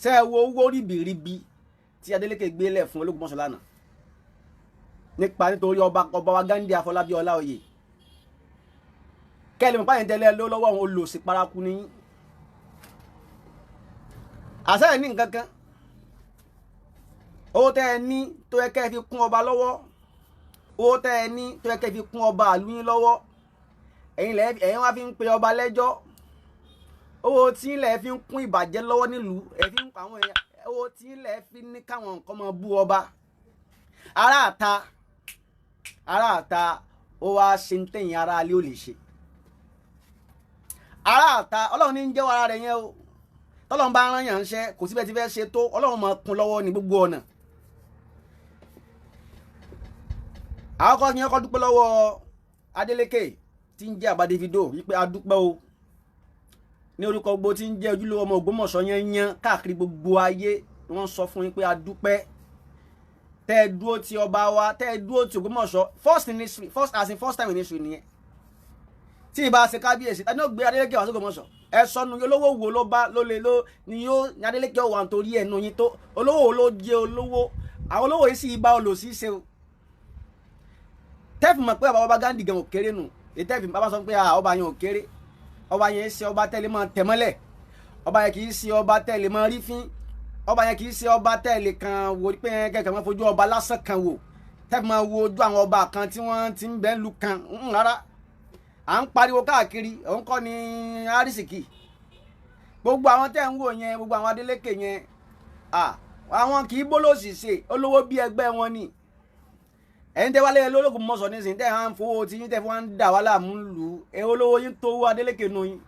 ṣé ẹ wo owó ribiribi tí Adeleke gbé lẹ̀ fún Ogbomoso lánàá nítorí Oba Ghandi AFOLABI Olaoye Kale mọ̀ páyẹ̀ tẹ́lẹ̀ ló lọ́wọ́ òun olòṣì paraku ní àṣẹ ní nǹkan kan owó tẹ́ ẹ ní tó yẹ kẹ́ fi kún ọba lọ́wọ́ owó tẹ́ ẹ ní tó yẹ kẹ́ fi kún ọba àlú yín lọ́wọ́ ẹ̀yin wá fi ń pe ọba lẹ́jọ́ owó tí ilẹ̀ fi ń kún ìbàjẹ́ lọ́wọ́ nílùú ẹ fi ń pa àwọn èèyàn owó tí ilẹ̀ fi ní káwọn nǹkan máa bú ọba aráàta ó wá ṣe ń tẹ̀yìn ara alẹ́ ò lè ṣe aráàta ọlọ́run ní ń jẹ́wọ́ ara rẹ̀ yẹn o tọ́lọ́run bá rán yàn ń ṣe kò síbẹ̀ tí fẹ́ ṣe tó ọlọ́run máa kún lọ́wọ́ ní gbogbo ọ̀nà àkọ́kọ́ ni ọkọ̀ dúpẹ́ lọ́wọ́ Adeleke tí ń jẹ́ àbá Davido wípé a dúpẹ́ o ní orúkọ gbogbo tí ń jẹ́ ojúlówó ọmọ Ògbómọ̀ṣọ́ yẹn káàkiri gbogbo ayé wọ́n sọ fún yín pé a dúpẹ́ tẹ́ ẹ dúró ti ọba wa tẹ́ ẹ dúró ti Ògbómọ̀ṣọ́ first time in history nìyẹn tí ìbá ṣe kábíyèsí tani ó gbé Adeleke wá sí Ògbómọ̀ṣọ́ ẹ sọnù olówó wo ló bá ló lè ló ni yóò ní Adeleke wà nítorí ẹnu yín tó olówó wo ló jẹ olówó àwọn olówó yìí sì bá olòṣì ṣe o tẹ́fì mọ̀ pé Oba Ghandi gan òkèrè nù ètẹ́fì bàbá sọ pé ọba yẹn òkèrè ọba yẹn ṣe ọba tẹ́lẹ̀ máa tẹ̀mọ́lẹ̀ ọba yẹn kì í ṣe ọba tẹ́lẹ̀ máa rí fín ọba yẹn kì í ṣe ọba tẹ́lẹ̀ kan wò pé kẹ̀kẹ́ máa fojú ọba lásán kan wò tẹ́fì máa wo ojú àwọn ọba kan tí wọ́n ti ń bẹ́ lu kan rárá à ń pariwo káàkiri òun kọ́ ni arísìkì gbogbo àwọn tẹ́ ń wò yẹn gbogbo àwọn Adeleke yẹn àwọn kì í bólóòsì ṣe olówó bí ẹgbẹ́ wọn ni ẹ̀yin tẹ́ wálé Ogbomoso nísìnyí tẹ́ à ń fowó tí yín tẹ́ fi wọ́n ń dà wá láàmú lù èwo lówó yín tó wó Adeleke nù yín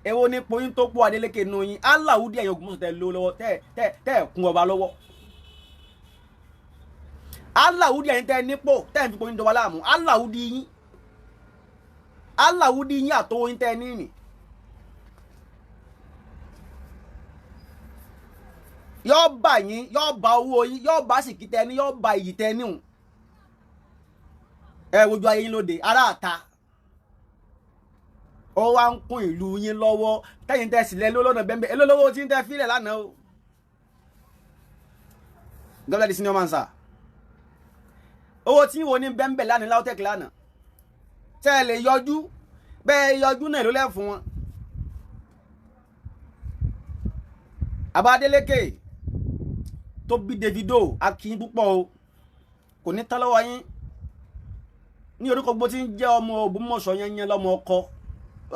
èwo nípo yín tó pọ̀ Adeleke nù yín aláwùdí ẹ̀yin Ògbómọ̀ṣọ́ tẹ́ lówó lọ́wọ́ tẹ́ kún ọba lọ́wọ́ aláwùdí ẹ̀yin tẹ́ nípò tẹ́ fi pọ̀ yín dọ̀ wá láàmú aláwùdí yín àtọwọ́ yín tẹ́ ní ìní yóò bá yín yóò bá owó yín yóò bá sìkì tẹ́ ní yóò bá iyì tẹ́ níhùn ẹ wojú ayé yín lóde aráàta ó wá ń kún ìlú yín lọ́wọ́ tẹ́yìn tẹ́ sílẹ̀ lọ́nà bẹ́ẹ̀ elólówó tí ń tẹ́ fílẹ̀ lánàá o gọ́ọ̀lá di senior man sir owó tí wo ní bẹ́ẹ̀ lánàá LAUTECH lánàá tẹ́ ẹ lè yọjú bẹ́ẹ̀ yọjú náà ló lẹ́ fún wọn àbá Adeleke tó bí Davido akínyín púpọ̀ o kò ní tán lọ́wọ́ yín ní orúkọ gbogbo tí ń jẹ́ ọmọ Ògbómọ̀ṣọ́ yẹn lọ́mọ ọkọ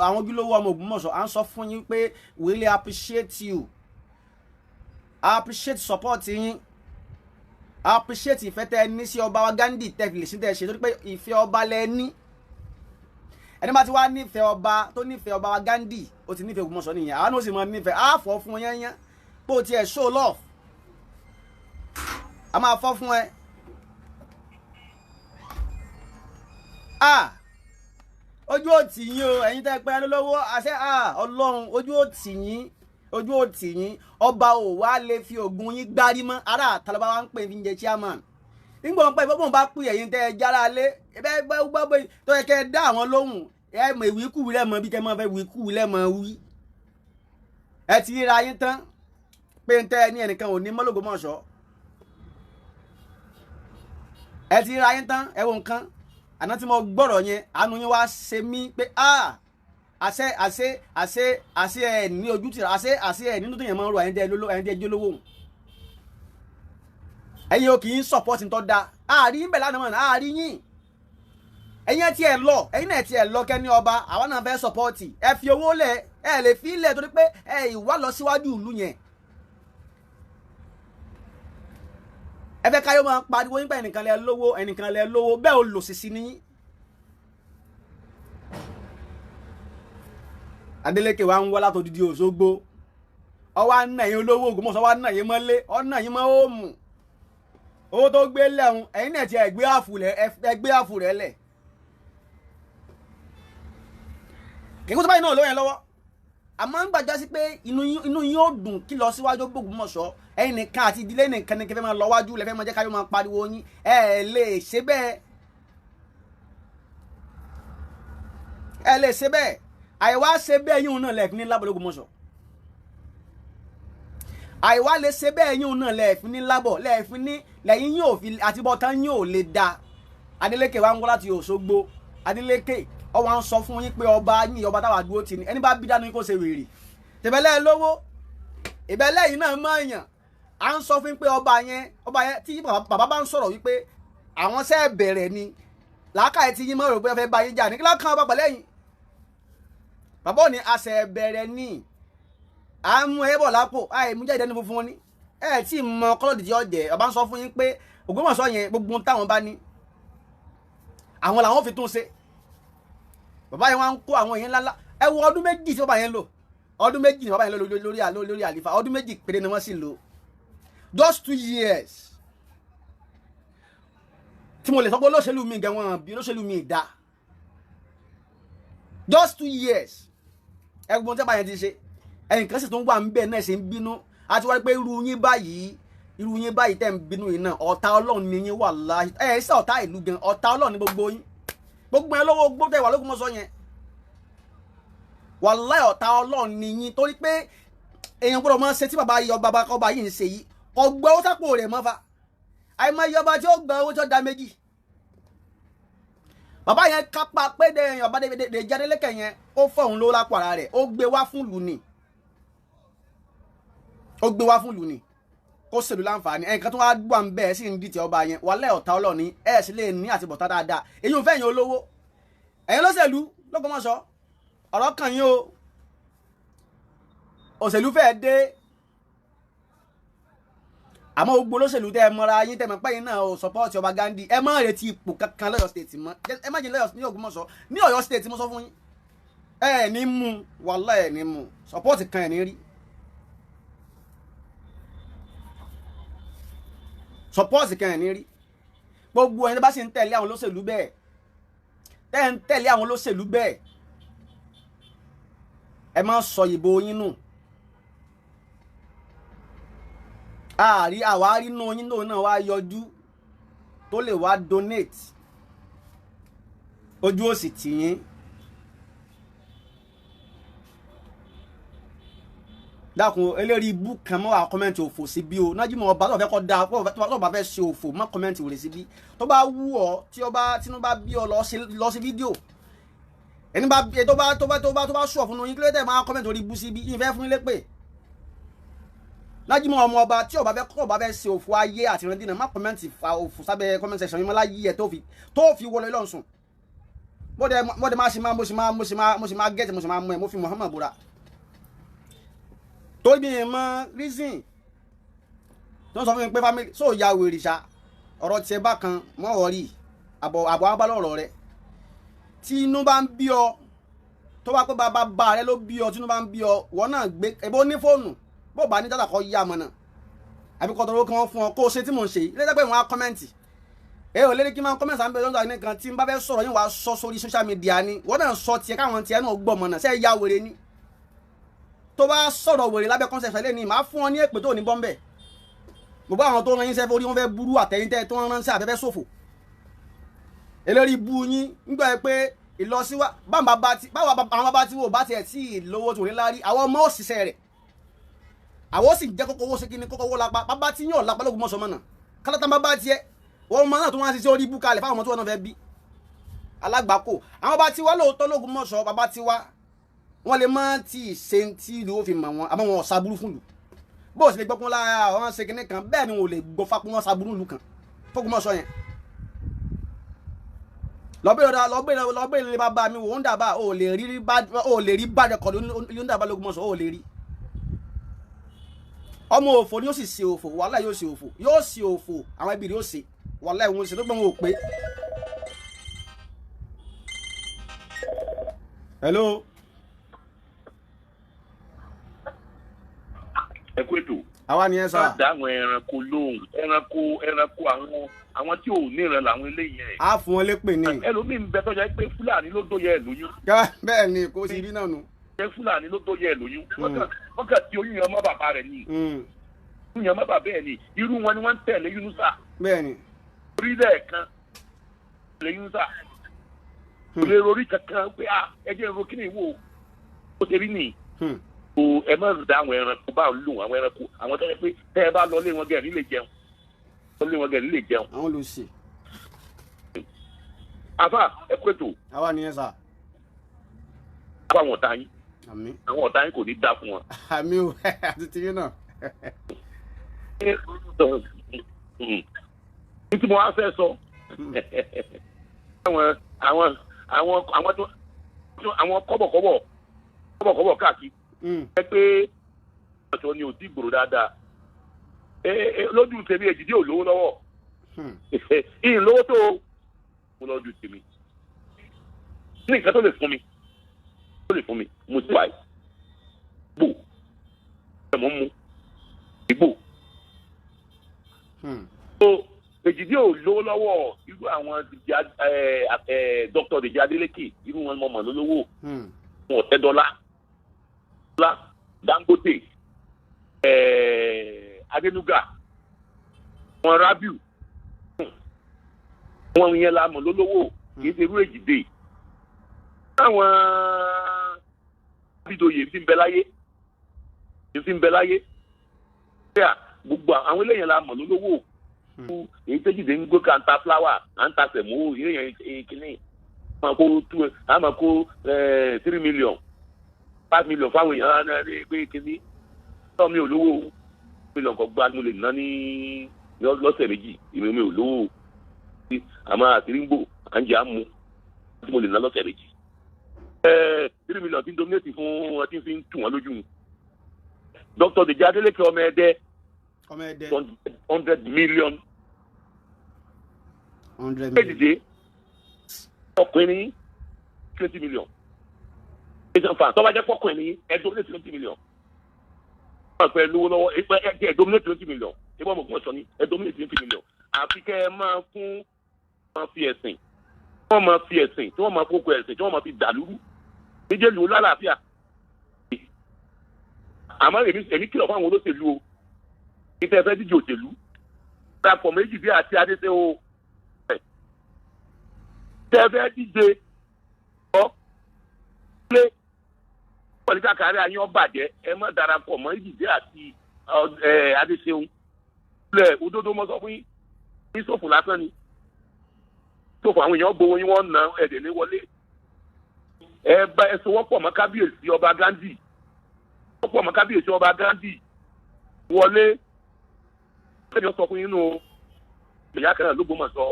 àwọn ojúlówó ọmọ Ògbómọ̀ṣọ́ à ń sọ fún yín pé we really appreciate you, I appreciate support yín, I appreciate ìfẹ́ tẹ́ ẹ ní sí Oba Ghandi tẹ́ fi lè sí tẹ́ ẹ ṣe torí pé ìfẹ́ ọba lẹ ní ẹni bá ti wá nífẹ̀ẹ́ ọba tó nífẹ̀ẹ́ Oba Ghandi ó ti nífẹ̀ẹ́ Ògbómọ̀ṣọ́ nìyẹn àwọn ó sì mọ nífẹ̀ẹ́ á fọ́ fún yẹn pé ó tiẹ̀ show love a máa fọ́ fún ẹ ojú ò tì yín o ẹ̀yin tẹ́ pẹ́ lọ́wọ́ àṣẹ Ọlọ́run ojú ò tì yín ọba ò wá lè fi ògùn yín gbárí mọ́ ará àtàlọ́ba wa ń pè fi ń jẹ chairman nígbà wọn pẹ́ ìfọ́pọ̀ bá pè ẹ̀yin tẹ́ jára lé ẹ̀bẹ́ gbọ́ tó yẹ kẹ́ dá àwọn lóhùn ẹ̀ mọ̀ ìwí kù lẹ́mọ̀ bí kẹ́ mọ̀ fẹ́ wí kù lẹ́mọ̀ wí ẹ ti ríra yín tán pé ń tẹ́ ní ẹnìkan ò ní mọ́ l'Ògbómọ̀ṣọ́ ẹ ti ríra yín tán ẹ wo nǹkan àná tí mo gbọ́rọ̀ yẹn àánú yín wá ṣe mí pé àṣẹ ẹ ní ojú tìrà àṣẹ ẹ nínú tó yẹn máa ń ro ẹ̀yin tẹ́ jólówó ẹ̀yin ò kì í support ń tọ́ da àárín yín bẹ̀ lánàá mọ̀ àárín yín ẹ̀yin ẹ̀ tí ẹ̀ lọ ẹ̀yin náà tí ẹ̀ lọ kẹ́ni ọba àwọn náà fẹ́ support ẹ fi owó lẹ̀ ẹ lè fi lẹ̀ torí pé ẹ ìwà lọ síwájú ìlú yẹn ẹ fẹ́ káyọ̀ máa pariwo nípa ẹnìkan lẹ lówó bẹ́ẹ̀ ò lò sísí ní. Adeleke wa ń wá látòdìdí Òṣogbo ọwọ́ àná yín olówó Ògbómọ̀ṣọ́ wa náà yín mọ́lé ọ̀nà yín mọ́ òmù owó tó gbé lẹ́hùn ẹ̀yin náà ti ẹgbẹ́ àfù rẹ̀ lẹ̀ kìkú tó báyìí náà lóyún lọ́wọ́ àmọ́ ń gbàjọ́ sí pé inú yín ó dùn kí lọ síwájú Ògbómọ̀ṣọ́ ẹ̀yin nìkan àti ìdílé nìkan ní kẹfẹ́ máa lọ wájú lẹ́fẹ́ máa jẹ́ káyọ̀ máa pariwo yín lè ṣe bẹ́ẹ̀ àìwá ṣe bẹ́ẹ̀ yín náà lẹ́ẹ̀kí ní lábọ̀lẹ̀ Ògbómọ̀ṣọ́ àìwá lè ṣe bẹ́ẹ̀ yín náà lẹ́ẹ̀fín ní lábọ̀ lẹ́ẹ̀fín ní lẹ́yìn yín ò fi àtibọ̀tán yín ò lè da Adeleke wa ń wá láti Òṣogbo Adeleke ó wá ń sọ fún yín pé ọba yín ọba táwa dúró tì ní ẹni bá bí dánú kó ṣe wèrè tẹ̀bẹ̀lẹ́ lówó ìbẹ̀lẹ́ yìí náà mọ̀ èèyàn à ń sọ fún pé ọba yẹn tí bàbá bá ń sọ̀rọ̀ wípé àwọn ṣẹ́ bẹ̀rẹ̀ ni làákàyè tí yín mọ̀ rò pé fẹ́ bá yín jà ní kí lọ́kàn ọba pẹ̀lẹ́ yìí bàbá ò ní àṣẹ bẹ̀rẹ̀ ni à ń mú ẹbọ lápò mú jáde ní funfun ní tí mọ kọlọdì tí ó jẹ ọba ń sọ fún yín pé Ògbómọ̀ṣọ́ yẹn gbogbo táwọn bá ní àwọn làwọn fi tún ṣe bàbá yẹn wá ń kó àwọn yẹn ńláńlá ẹ wo ọdún méjì tí bàbá yẹn lò ọdún méjì ni bàbá yẹn lò lórí àlífà ọdún méjì péré ni wọ́n sì lò just 2 years tí mo lè sọ pé olóṣèlú mi gan wọn bí olóṣèlú mi dá just 2 years ẹgbọn tí bàbá yẹn ti ṣe ẹnìkan sì tún wà ń bẹ náà ṣe ń bínú àti wáyé pé irú yín báyìí tẹ́ ń bínú yìí náà ọ̀tá Ọlọ́run ni yín wà láàyè ṣe ọ̀tá ìlú gan ọ̀tá Ọlọ́run ni gbogbo yín gbogbo yẹn lọ́wọ́ gbogbo tẹ́ wà l'Ógbómọ̀ṣọ́ yẹn wàláhì ọ̀tá Ọlọ́run ni yín torí pé èèyàn gbọ́dọ̀ máa ṣe tí bàbá ọba yìí ń ṣe yìí ọgbà owó sápò rẹ̀ mọ́fà àìmọye ọba tí ó gba owó tí ó da méjì bàbá yẹn kápá pé ọba Davido Adeleke yẹn ó fọ́ òun lówó lápò ara rẹ̀ ó gbé wá fún ìlú ni ó gbé wá fún ìlú ni kó ṣèlú láǹfààní ẹnìkan tó wá gbà ń bẹ́ẹ̀ sì ń dìtẹ̀ ọba yẹn wàláhì ọ̀tá Ọlọ́run ní ẹ̀ sì lè ní àtibọ̀tá dáadáa èyí ò fẹ́ yín olówó ẹ̀yin lọ́sẹ̀lú l'Ógbómọ̀ṣọ́ ọ̀rọ̀ kan yín o òṣèlú fẹ́ dé àmọ́ gbogbo olóṣèlú tẹ́ ẹ mọ́ra yín tẹ́ mọ̀ pé yín náà ò support Oba Ghandi ẹ má retí ipò kankan l'Ọ́yọ́ state mọ́ ẹ má jẹ́ l'Ọ́yọ́ ní Ògbómọ̀ṣọ́ ní Ọ̀yọ́ state mo sọ fún yín ẹ ní mú wàláhì ẹ ní mú support kan ẹ ní rí support kan ẹ ní rí gbogbo ẹni bá sì ń tẹ̀lé àwọn olóṣèlú bẹ́ẹ̀ tẹ́ ń tẹ̀lé àwọn olóṣèlú bẹ́ẹ̀ ẹ má sọ ìbò yín nù àwárí nù yín náà wá yọjú tó lè wá donate ojú òsì tì yín dákun eléri ibú kan mọ́ àwọn kọ́mẹ́ǹtì òfò sí bí o nájú mọ́ ọba tó fẹ́ kọ́ da tó bá fẹ́ ṣe òfò mọ́ kọ́mẹ́ǹtì wòlé sí bí tó bá wú ọ tí Tinubu bá bí ọ lọ sí fídíò ẹni bá tó bá sọ fún yín kí ló tẹ̀ máa kọ́mẹ́ǹtì orí ibú sí bí yín fẹ́ fún yín lépè lájú mọ́ ọmọ ọba tí ọba fẹ́ ṣe òfò ayé àti ìrántí náà má kọ́mẹ́ǹtì fa òfò sábẹ́ kọ́mẹ́ǹtì section mímọ́ láyé ẹ̀ tó fi wọlé lọ́sùn mo sì máa gẹ́tì mo sì máa mú ẹ mo fi Muhammad búra tó bí i mọ reason tó ń sọ fún mi pé family so ya wèrè ṣá ọ̀rọ̀ tiẹ̀ bá kan mọ́ ọ̀rí àbọ̀ abálọ̀rọ̀ rẹ tí inú bá ń bí ọ tó bá pé bàbá rẹ ló bí ọ tí inú bá ń bí ọ wọ́n náà gbé ẹbọ ní fóònù bó bá ní dátà kọ́ yá mọ́ náà àbí kọ́ tọrọ kan fún ọ kó o ṣe tí mò ń ṣe ilé ẹgbẹ́ wọn á kọ́mẹ́ǹtì ò lérí kí n máa kọ́mẹ́ǹtì àmì lọ́dọ̀ nìkan tí n bá fẹ́ sọ̀rọ̀ yín wàá sọ sórí social media ni wọ́n náà sọ tiẹ̀ káwọn tiẹ̀ náà gbọ́ mọ́ náà ṣe ya wèrè ni tó bá sọ̀rọ̀ wèrè lábẹ́ concept ṣẹlẹ̀ ní máa fún ọ ní èpè tó ní bọ́m̀bẹ̀ gbogbo àwọn tó rán yín sẹ́fẹ́ orí wọn fẹ́ burú àtẹ̀yìntẹ́ tó ń ránṣẹ́ àfẹ́fẹ́ ṣòfò eléri bu yín nígbà pé ìlọsíwá báwo àwọn bàbá tí wò bá tiẹ̀ tí ìlówó tó rí lárí àwọn ọmọ òṣìṣẹ́ rẹ̀ àwọn sì jẹ́ kókó owó ṣe kíni kókó owó lápá bàbá tí yóò lápá l'Ógbómọ̀ṣọ́ mọ́nà kálátà bàbá tiẹ̀ wọ́n mọ náà tó wọ́n á ṣiṣẹ́ orí ibú kalẹ̀ fáwọn ọmọ tó wọ́n náà fẹ́ bí alágbàkó àwọn bàbá tí wá lóòótọ́ l'Ógbómọ̀ṣọ́ bàbá tí wá wọ́n lè má tí ṣe tí ìlú ó fi mọ̀ wọn àmọ́ wọn ò sábúrú fún ìlú bó o sì lè gbọ́ pọ́n lára àwọn ṣe kinní kan bẹ́ẹ̀ ni wọn ò lè gbọ́ fapò wọn sábúrú ìlú kan f'Ógbómọ̀ṣọ́ yẹn lọ́bẹ̀rẹ̀ lè bá mi wò ń dàbà o lè rí bá rẹ̀kọ̀dù ló ń dàbà l'Ógbómọ̀ṣọ́ o lè rí ọmọ òfò ni yóò sì ṣe òfò wàhálà yóò ṣe òfò àwọn ẹbí rẹ̀ yóò ṣe wàhálà ìwọ̀n ṣe tó gbọ́n wọn ò pé. Hello. Ẹ kú ètò. Àwa ni ẹ sọ. Dá àwọn ẹranko lóhùn ẹranko àwọn tí ò níran làwọn eléyìí ẹ̀. A fún wọn lépè ní. Ẹlòmíín bẹ tọ́jà pé Fúlàní ló dóye ẹ̀ lóyún. Bẹ́ẹ̀ ni kò sí rí náà nù. Ṣé Fúlàní ló dóye ẹ̀ lóyún? Wọ́n kàn tí oyún yẹn mọ́ bàbá rẹ̀ ni. Oyún yẹn mọ́ bàbá ẹ̀ ni. Irú wọn ni wọ́n ń tẹ̀lé Yunusa. Bẹ́ẹ̀ ni. Orílẹ̀ kan tẹ̀lé Yunusa. Kò lè rorí kankan pé ẹjẹ́ ìró kí ni ìwò ó ṣe rí nìyí. ẹ má dá àwọn ẹranko bá lù àwọn ẹranko àwọn tó yẹ pé tẹ́ ẹ bá lọ lé wọn gẹ̀ nílé jẹun lọ lé wọn gẹ̀ nílé jẹun. àwọn ló ṣe. àfà ẹ pé tó. àwa nìyẹn sà. àbá àwọn ọ̀tá yín. àmín. àwọn ọ̀tá yín kò ní dá fún wọn. àmín o àti tìyín náà. ní tí mo wá fẹ́ sọ àwọn kọ́bọ̀kọ́bọ̀ káàkiri ẹ pé ọ̀sán ni ò tí gbòòrò dáadáa lójú tèmi èjìdí ò lówó lọ́wọ́ ìyìn lówó tó mo lọ́jú tèmi ní nǹkan tó lè fún mi mo ti wà gbò ẹ̀mọ́ mu ìgbò èjìdí ò lówó lọ́wọ́ irú àwọn Dr. Davido Adeleke irú wọn mọ̀ lólówó wọn ọ̀tẹ́ dọ́là Dangote Adenuga wọn Rabiu wọn yẹn la mọ̀ lólówó kì í ṣe irú èjìdí àwọn abidoye fi ń bẹ láyé gbogbo àwọn eléyìí la mọ̀ lólówó èyí tó jìde ń gbé ká ń ta fúláwà à ń ta sẹ̀mó ìrìnyàn kìíní àmọ́ kó 3 million 5 million fáwọn èèyàn náà pé kìíní náà mi ò lówó mílíọ̀n kan gbá mo lè ná ní lọ́sẹ̀ méjì èmi mi ò lówó àmọ́ àtìríngbò à ń jẹ́ àmú tí mo lè ná lọ́sẹ̀ méjì 3 million tí ń dominate fún wọn tí ń fi ń tù wọn lójú Dr. Davido Adeleke ọmọ ẹdẹ 100 million. 100 million. ọkùnrin 20 million. tọ́ba jẹ́ pọ́kùnrin ẹ dominate 20 million. wọ́n fẹ́ lówó lọ́wọ́ ẹ dominate 20 million. ìbọn mọ̀ fún ọ̀sán ni ẹ dominate 20 million. àfi kẹ́ ẹ máa fún wọn fi ẹ̀sìn. wọ́n máa fi ẹ̀sìn tí wọ́n máa kókó ẹ̀sìn tí wọ́n máa fi dàlúrú. níjẹ́ lù ú lálàáfíà. àmọ́ èmi kìlọ̀ fún àwọn olóṣèlú o. ìtẹ́ fẹ́ díje òṣèlú. dàpọ̀ méjì bí àti adéṣe o. tẹ́ fẹ́ díje ọ́ lé pọ̀lìkà kárí ayé ọ̀bàjẹ́ ẹ má darapọ̀ mọ́ ìdíje àti adéṣeun. lẹ̀ òdodo mọ́ sọ fún yín ní ṣòfò lásán ni. ṣòfò àwọn èèyàn gbowó yín wọ́n na ẹ̀dẹ̀ ní wọlé. ẹ bá ẹ sọ wọ́pọ̀ mọ́ kábíyèsí Ọba Ghandi. wọ́pọ̀ mọ́ kábíyèsí Ọba Ghandi wọlé. ṣé sọ fún yín nù ìyá kan náà l'Ógbómọ̀ṣọ́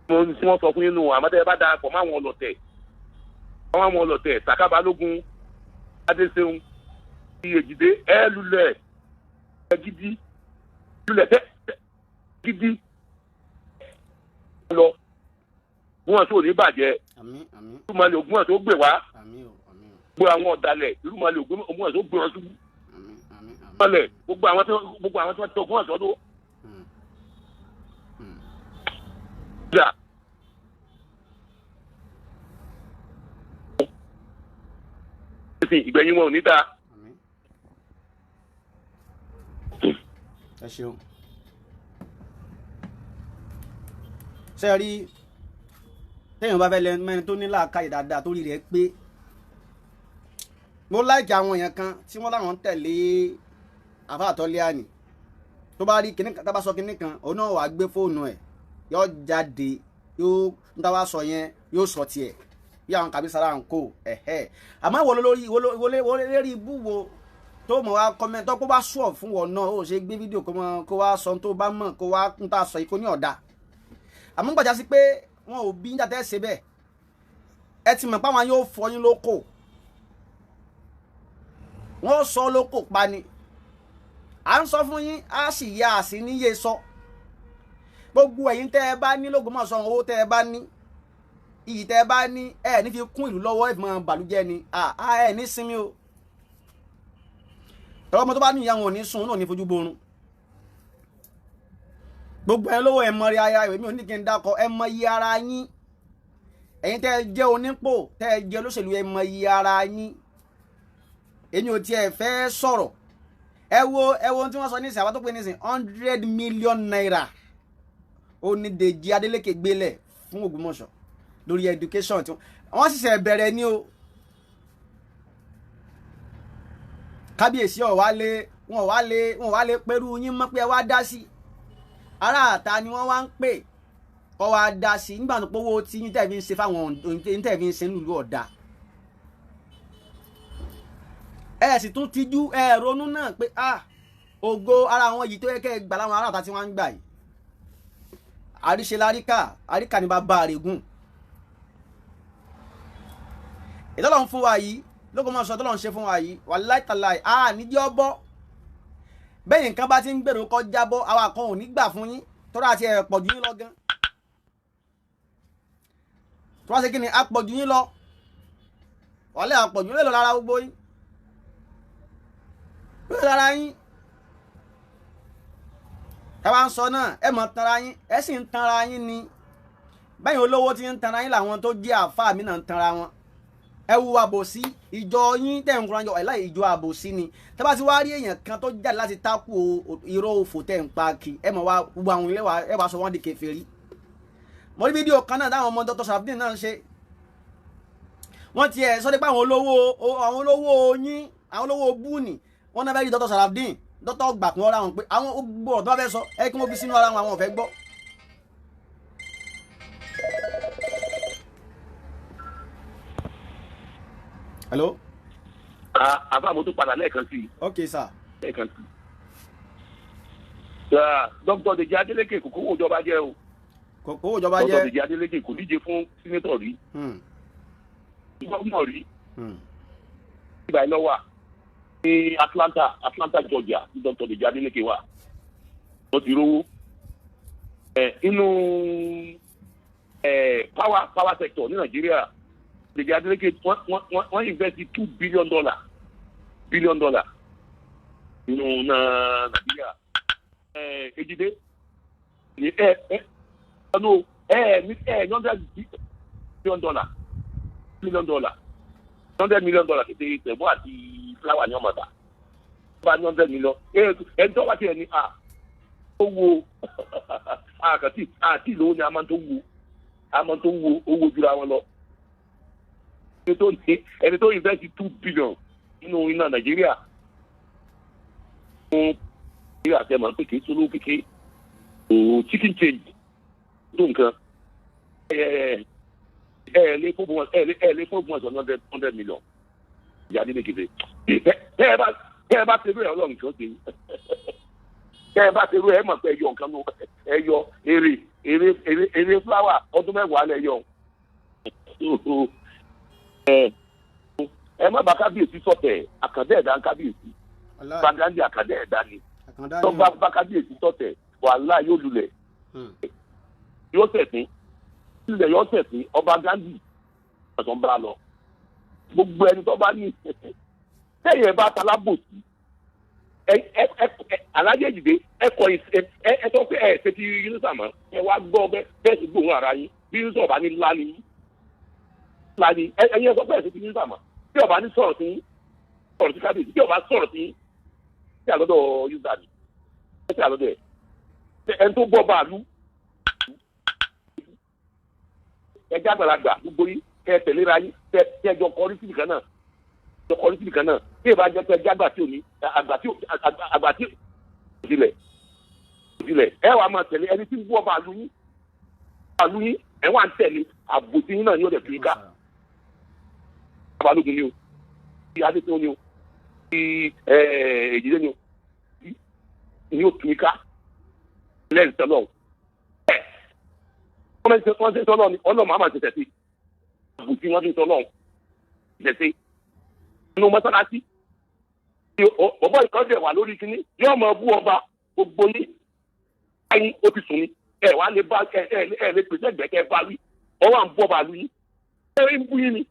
tí wọ́n sọ fún yín nù àmọ́tẹ́ bá darapọ̀ mọ́ àwọn ọlọ́tẹ̀ Sàká Balógun Adéṣeun ti Èjìdé ẹ lulẹ̀ ẹ gidi lulẹ̀ tẹ́ gidi lọ Ògbómọ̀ṣọ́ ò ní bàjẹ́ irúmọlẹ̀ Ògbómọ̀ṣọ́ gbè wá gbogbo àwọn ọ̀dàlẹ̀ irúmọlẹ̀ Ògbómọ̀ṣọ́ gbé wọn ṣubú irúmọlẹ̀ gbogbo àwọn tí wọ́n ti Ògbómọ̀ṣọ́ tó. ìgbẹ̀yìn wọn ò ní dáa. ẹ ṣeun. ṣé ẹ rí téèyàn bá fẹ́ lẹ́nu mẹ́rin tó ní làákàyè dáadáa tó rí rẹ̀ pé mo láìkí àwọn èèyàn kan tí wọ́n láwọn ń tẹ̀lé àfa àtọ́lẹ́àní tó bá rí kinní kan tá bá sọ kinní kan òun náà wàá gbé fóònù ẹ̀ yóò jáde yóò ń tá wá sọ yẹn yóò sọ tiẹ̀ bí àwọn kàbí sára ń kó àmọ́ ìwọ lórí ìwọ ibú wo tó mọ̀ wá kọ́mẹ́ntọ́ kó bá sùọ̀ fún wọn náà ó ṣe gbé fídíò kó wá sọ tó bá mọ̀ kó wá ń tà sọ ikú ní ọ̀dà àmọ́ gbàjá sí pé wọn ò bí ń jáde ṣe bẹ́ẹ̀ ẹ ti mọ̀ pé àwọn yóò fọyín lóko wọ́n sọ lóko pa ni à ń sọ fún yín á sì yá àsì níyè sọ gbogbo ẹ̀yin tẹ́ ẹ bá ní l'Ógbómọ̀ṣọ́ owó tẹ́ ẹ bá ní iyì tẹ́ ẹ bá ní ẹ ní fi kún ìlú lọ́wọ́ ẹ mọ bàlújẹ́ ni ẹ ní sinmi o tọwọ́ ọmọ tó bá ní ìyá wọn ò ní sun náà ní fojú borun gbogbo ẹ lówó ẹ mọ rí aya ìwé mi ò ní kí n dákọ ẹ mọ iye ara yín ẹ̀yin tẹ́ ẹ jẹ́ onípò tẹ́ ẹ jẹ́ olóṣèlú ẹ mọ iye ara yín èmi ò tiẹ̀ fẹ́ sọ̀rọ̀ ẹ wo tí wọ́n sọ nísìnyí àwọn tó pé nísìnyí 100 million naira ó ní Davido Adeleke gbélẹ̀ fún Ògbómọ̀ṣọ́ lórí education tí wọ́n sì ṣe bẹ̀rẹ̀ ní o kábíyèsí wọn wá lé pẹ̀lú yín mọ́ pé ẹ wá dá sí ará àta ni wọ́n wá ń pè kọ́ wá dá sí nígbà tó pówó tí yín tẹ̀ fi ń ṣe fáwọn yín tẹ̀ fi ń ṣe nílùú ọ̀dà ẹ sì tún tijú ẹ ronú náà pé ògo ara àwọn yìí tó yẹ kẹ́ ẹ gbà láwọn ará àta tí wọ́n ń gbà yìí àríṣe àríkà ní bàbá àrègùn ìtọ́lọ̀ ń fún wa yìí l'Ógbómọ̀ṣọ́ tọ́lọ̀ ń ṣe fún wa yìí wàláhì tàláhì níjẹ́ ọbọ̀ bẹ́ẹ̀ nǹkan bá ti ń gbèrò kọ́ jábọ́ àwa kan ò ní gbà fún yín tọ́lá àti ẹ̀ pọ̀jù yín lọ gan tọ́lá ṣe kí ni apọ̀jù yín lọ wàlẹ́ àpọ̀jù yín lọ lára gbogbo yín lára yín ẹ wá ń sọ náà ẹ mọ̀ tanra yín ẹ sì ń tanra yín ni bẹ́ẹ̀ olówó ti ń tanra yín làwọn tó jẹ́ àfáà mi náà ń tanra wọn ẹ wu àbòsí ìjọ yín tẹ̀ ń kúrò ẹ láì ìjọ àbòsí ni tẹ́ bá ti wá rí èèyàn kan tó jáde láti tákù irọ́ òfò tẹ̀ ń pa kí ẹ mọ̀ wá gbogbo àwọn ilé wa ẹ wá sọ wọ́n di kèfèrí mo rí fídíò kan náà táwọn ọmọ Dr. Sharafdeen náà ń ṣe wọ́n ti ẹ̀ sọ pé àwọn olówó yín àwọn olówó búùnì wọ́n náà fẹ́ rí Dr. Sharafdeen dọ́tọ̀ gbà kún ọ́ra wọn pé àwọn gbogbo ọ̀dọ́ bá fẹ́ sọ ẹ kí wọ́n fi sínú ara wọn àwọn ò fẹ́ gbọ́. hello. àbá mo tún padà lẹ́ẹ̀kan sí i. ok sir. lẹ́ẹ̀kan sí i. Dr. Deji Adeleke kò kówó ìjọba jẹ́ o. kò kówó ìjọba jẹ́. Dr. Deji Adeleke kò díje fún sínétọ̀ rí. gómìnà rí. ìgbà iná wà ní Atlanta Georgia ní Dr. Deji Adeleke wà. wọ́n ti rówó. inú power sector ní Nàìjíríà Deji Adeleke wọ́n invest $2 billion nínú Nàìjíríà. Ejide ní $100 million kété ìtẹ̀bọ́ àti fúláwà ní ọmọdà bá ní $100 million ẹni tó wá sí ẹni ó wo àti ìlówó ni a máa tó wo owó jura wọn lọ ẹni tó invest $2 billion nínú iná Nàìjíríà fún Nàìjíríà tẹ́ máa ń pè ké sóló kéke chicken change tó nǹkan lé fún $100 million ìyá nílé kéde tẹ́ ẹ bá ṣerú ẹ Ọlọ́run kan ṣe tẹ́ ẹ bá ṣerú ẹ mọ̀ pé ẹ yọ nǹkan ló ẹ yọ èrè fúláwà ọdún mẹ́wàá lẹ yọ ẹ má bá kábíyèsí sọ̀tẹ̀ àkàndá ẹ̀dá kábíyèsí Oba Ghandi àkàndá ẹ̀dá ni tó bá kábíyèsí sọ̀tẹ̀ wàhálà yóò lulẹ̀ yóò tẹ̀sín ilẹ̀ yóò tẹ̀sín Oba Ghandi ọ̀sán bá lọ gbogbo ẹni tó bá ní tẹ̀yìn ẹ̀ bá talábòsí alájẹ ìdìde ẹ tó pé ẹ ṣe ti yúnísà mọ́ ẹ wá gbọ́ bẹ́ẹ̀ sì gbóhùn ara yín bí yúnísà ọba ní láni ẹ̀yin ẹ sọ pé ẹ ṣe ti yúnísà mọ́ tí ọba ní sọ̀rọ̀ sí kábíyèsí tí ọba sọ̀rọ̀ sí àlọ́dọ̀ yúnísà ni ẹ ti àlọ́dọ̀ ẹ ẹni tó gbọ́ bàálù ẹjẹ àgbàlagbà gbogbo yìí kẹ tẹ̀léra yín kẹ ẹjọ kọrí síbi kan náà bí ìbá jẹ pé ẹjẹ àgbà tí ò ní àgbà tí ìdílẹ̀ ẹ wàá máa tẹ̀lé ẹni tí ń bú ọba àlú yín ẹ wà ń tẹ̀lé àbòsí yín náà ni ó dẹ̀ fi ká Balógun ni o ti Adétún ni o ti Èjìdé ni o ni ó fi ká lẹ́yìn tẹ́lọ̀ wọ́n ṣe sọ́lọ́ ni ọlọ́mọ àmà ti tẹ̀sí àbùtí wọ́n ti sọ́lọ́ tẹ̀sí inú mọ́sálásí ọ̀bọ̀ ìkọ́jẹ̀ wà lórí kínní yóò máa bú ọba gbogbo ní ayé ó ti sùn ní ẹ wà lè bá ẹ lè pèsè ẹgbẹ́kẹ́ bá wí ọwọ́ à ń bọ́ bàálù yín ẹ ń bú yín ni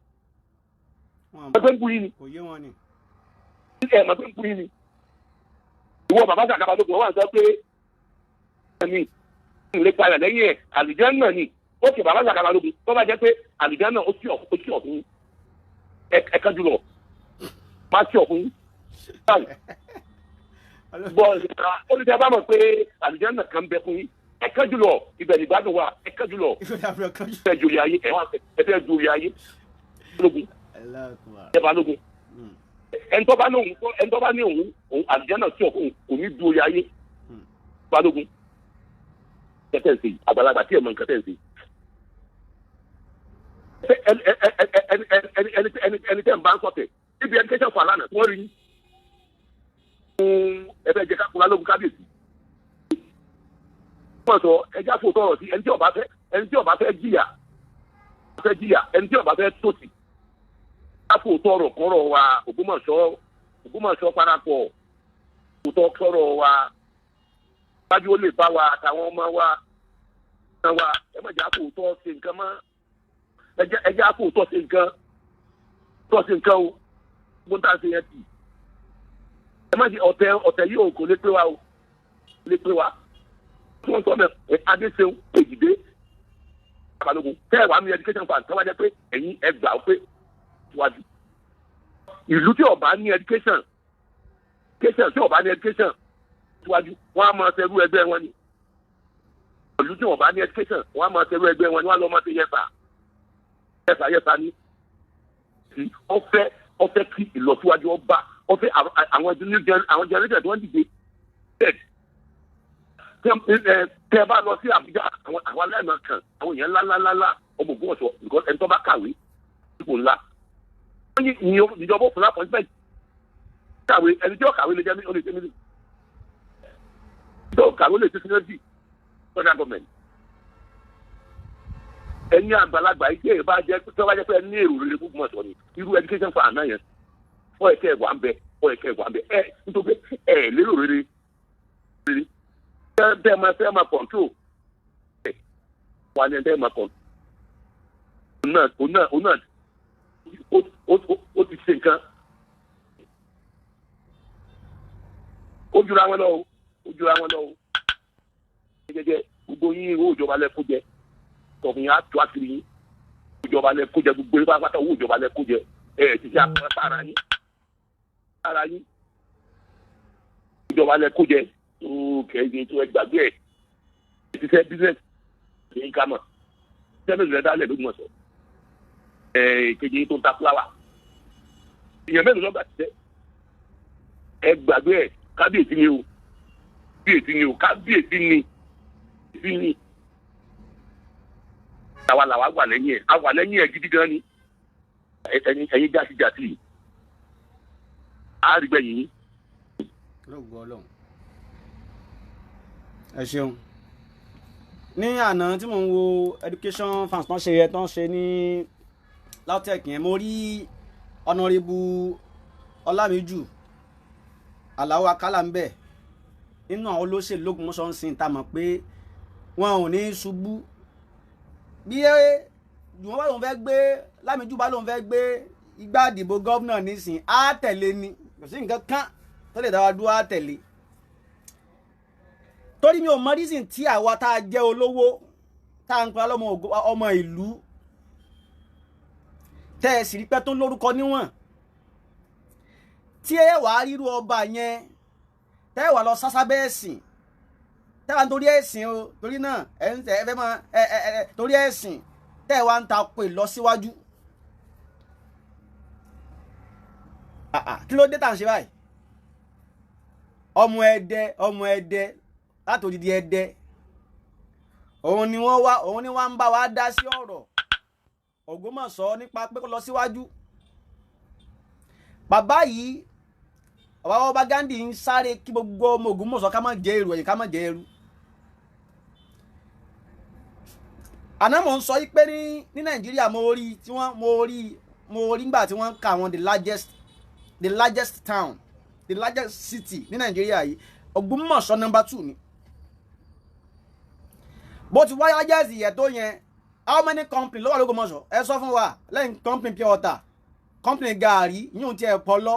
ẹ ń bú yín ni ẹ máa ń bú yín ni ìwọ bàbá sàkàbà lóko wọn sọ pé ẹ̀mí ilé padà lẹ́yìn ẹ̀ àlùjánnà ni ó ti bàbá sàkàbà lóko tó bá jẹ́ pé àlùjánnà ó sì ọ̀fun ẹ̀ka jùlọ máa sì ọ̀fun bọ́ olùdíje bá mọ̀ pé àlùjánnà kan bẹ fún yín ẹ̀ka jùlọ ibẹ̀ ní ìgbádùn wa ẹ̀ka jùlọ ẹ̀ jòlè ayé ẹ̀ fẹ́ jòlè ayé lógun ẹ̀ bá lógun ẹni tó bá ní òun àlùjánnà tí kò ní dúró ayé balógun kẹtẹ́ ń ṣe àgbàlagbà tí ẹ̀ mọ nǹkan tẹ́ ń ṣe. ẹni tẹ́ ń bá ń sọ̀tẹ̀ níbi education fún alánà tí wọ́n rí ẹgbẹ́ jẹ́ kákúrá lógun kábíyèsí. wọ́n sọ ẹja fò tọrọ sí ẹni tí ó bá fẹ́ jìyà ẹni tí ó bá fẹ́ tòsí. ẹja fò tọrọ kọ́rọ̀ wa Ògbómọ̀ṣọ́ parapọ̀ òtọ́ kọ́rọ̀ wa wájú ó lè bá wa àtàwọn ọmọ wa ẹ má jà fò tọ́ ṣe nǹkan mọ́ ẹja fò tọ́ ṣe nǹkan o gbọ́n tá a ṣe yẹn tì ẹ má ṣe ọ̀tẹ̀ yìí ò kò lè pé wa o lè pé wa tí wọ́n sọ mẹ́ adéṣeun èjìdé balógun tẹ́ ẹ̀ wá ní education fund tó wá jẹ́ pé ẹ̀yin ẹ gbà ó pé wájú ìlú tí ó bá ní education tí ó bá ní education síwájú wọn á máa ṣerú ẹgbẹ́ wọn ni ìlú tí ó bá ní education wọn á máa ṣerú ẹgbẹ́ wọn ni wọn á lọ máa ṣe yẹsà ní ọfẹ kí ìlọsíwájú ọba ọfẹ àwọn generation tí wọn dìde tẹ bá lọ sí Àbújá àwọn aláìmọ̀ kan àwọn èèyàn ńláńláńlá ọmọ Ògbómọ̀ṣọ́ ẹni tó bá kàwé ipò ńlá wọn ní ìjọba òfin appointment kàwé ẹni tí ó kàwé lè jẹ mí ó lè jẹ mí lè tó kàwé lè ṣe synergy federal government ẹni àgbàlagbà yìí tí bá jẹ tó bá jẹ pé ẹni èrò rere gbogbo mọ̀tò ni irú education for àná yẹn ọ ẹ̀kẹ́ ẹ̀wà ń bẹ ẹ nítorí ẹ lérò rere bẹ́ẹ̀ máa control wà ní ẹ̀ máa control òun náà ó ti ṣe nǹkan ó jura wọn lọ o gẹ́gẹ́ gbogbo yín owó ìjọba lẹ́kọ́ jẹ tọ̀hún yà á tó àkìrí yín ìjọba lẹ́kọ́ jẹ gbogbo yín pátá owó ìjọba lẹ́kọ́ jẹ ti ṣe àpẹẹrẹ sára yín ìjọba lẹ́kọ́ jẹ kẹ́hìn tó ẹ gbàgbé ẹ̀ ti ṣe business ní kámọ̀ sẹ́mi rẹ̀ dálẹ̀ ló mọ̀ sọ kejì tó ń ta fúláwà ìyẹn mẹ́rin lọ́gbà ti tẹ́ ẹ gbàgbé ẹ̀ kábíyèsí ni àwa làwa wà lẹ́yìn ẹ̀ gidi gan ni ẹ̀yin jásíjásí àrígbẹ̀yìn yín. lóògùn Ọlọ́run ẹ ṣeun ní àná tí mò ń wo education fans tán ṣe ní LAUTECH yẹn mo rí ọ̀nàrẹ́bù Ọlámíjù Àlàó Akálà ń bẹ̀ nínú àwọn olóṣèlú l'Ógbómọ̀ṣọ́ ń sìn tá mọ̀ pé wọn ò ní ṣubú bí jùmọ̀ bá lóun fẹ́ gbé Lámíjù bá lóun fẹ́ gbé igbá ìdìbò gọ́vnà nísìn á tẹ̀lé ni kò sí nǹkan kan tó lè dáwà dúró á tẹ̀lé torí mi ò mọ reason tí àwa tá a jẹ́ olówó tá a ń pa ọmọ ìlú tẹ́ ẹ sì rí pẹ́ tó lórúkọ níwọ̀n tí ẹ wàá ríru ọba yẹn tẹ́ ẹ wà lọ sásábẹ́ ẹ̀sìn tẹ́ wà nítorí ẹ̀sìn o torí náà ẹ fẹ́ mọ torí ẹ̀sìn tẹ́ ẹ wà ń ta pè lọ síwájú kí ló dé tà ń ṣe báyìí ọmọ Ẹdẹ láti òdìdí Ẹdẹ òun ni wọ́n ń bá wa dá sí ọ̀rọ̀ Ògbómọ̀ṣọ́ nípa pé kó lọ síwájú bàbá yìí Oba Ghandi ń sáré kí gbogbo ọmọ Ògbómọ̀ṣọ́ ká má jẹ èrò ẹ̀yìn ká má jẹ ẹrú àná mò ń sọ yí pé ní Nàìjíríà mo rí nígbà tí wọ́n ń ka àwọn the largest town the largest city ní Nàìjíríà yìí Ògbómọ̀ṣọ́ number 2 ni bó ti wáyé ajẹ́sì yẹ̀ tó yẹn how many company ló wà l'Ógbómọ̀ṣọ́ ẹ sọ fún wa lẹ́yìn company pure water company gàárì yíyún tí ẹ pọ̀ lọ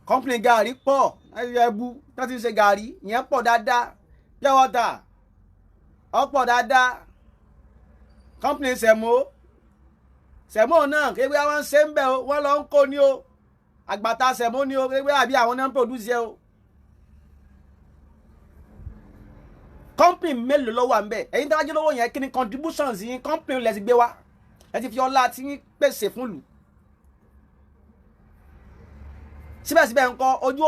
company gàárì pọ̀ ẹbú tó ti ń ṣe gàárì yẹn pọ̀ dáadáa pure water ọ̀pọ̀ dáadáa company sẹ̀mó náà kéwé àwọn ṣe ń bẹ̀ o wọ́n lọ ń kó ní o àgbàtà sẹ̀mó ní o kéwé àbí àwọn náà ń produce o company mélòó ló wà ń bẹ̀ ẹ̀yin dájú lówó yẹn kí ni contributions yín company lẹ ti gbé wá ẹ ti fi ọlá tí ń pèsè fún lù síbẹ̀síbẹ̀ ńkọ́ ojú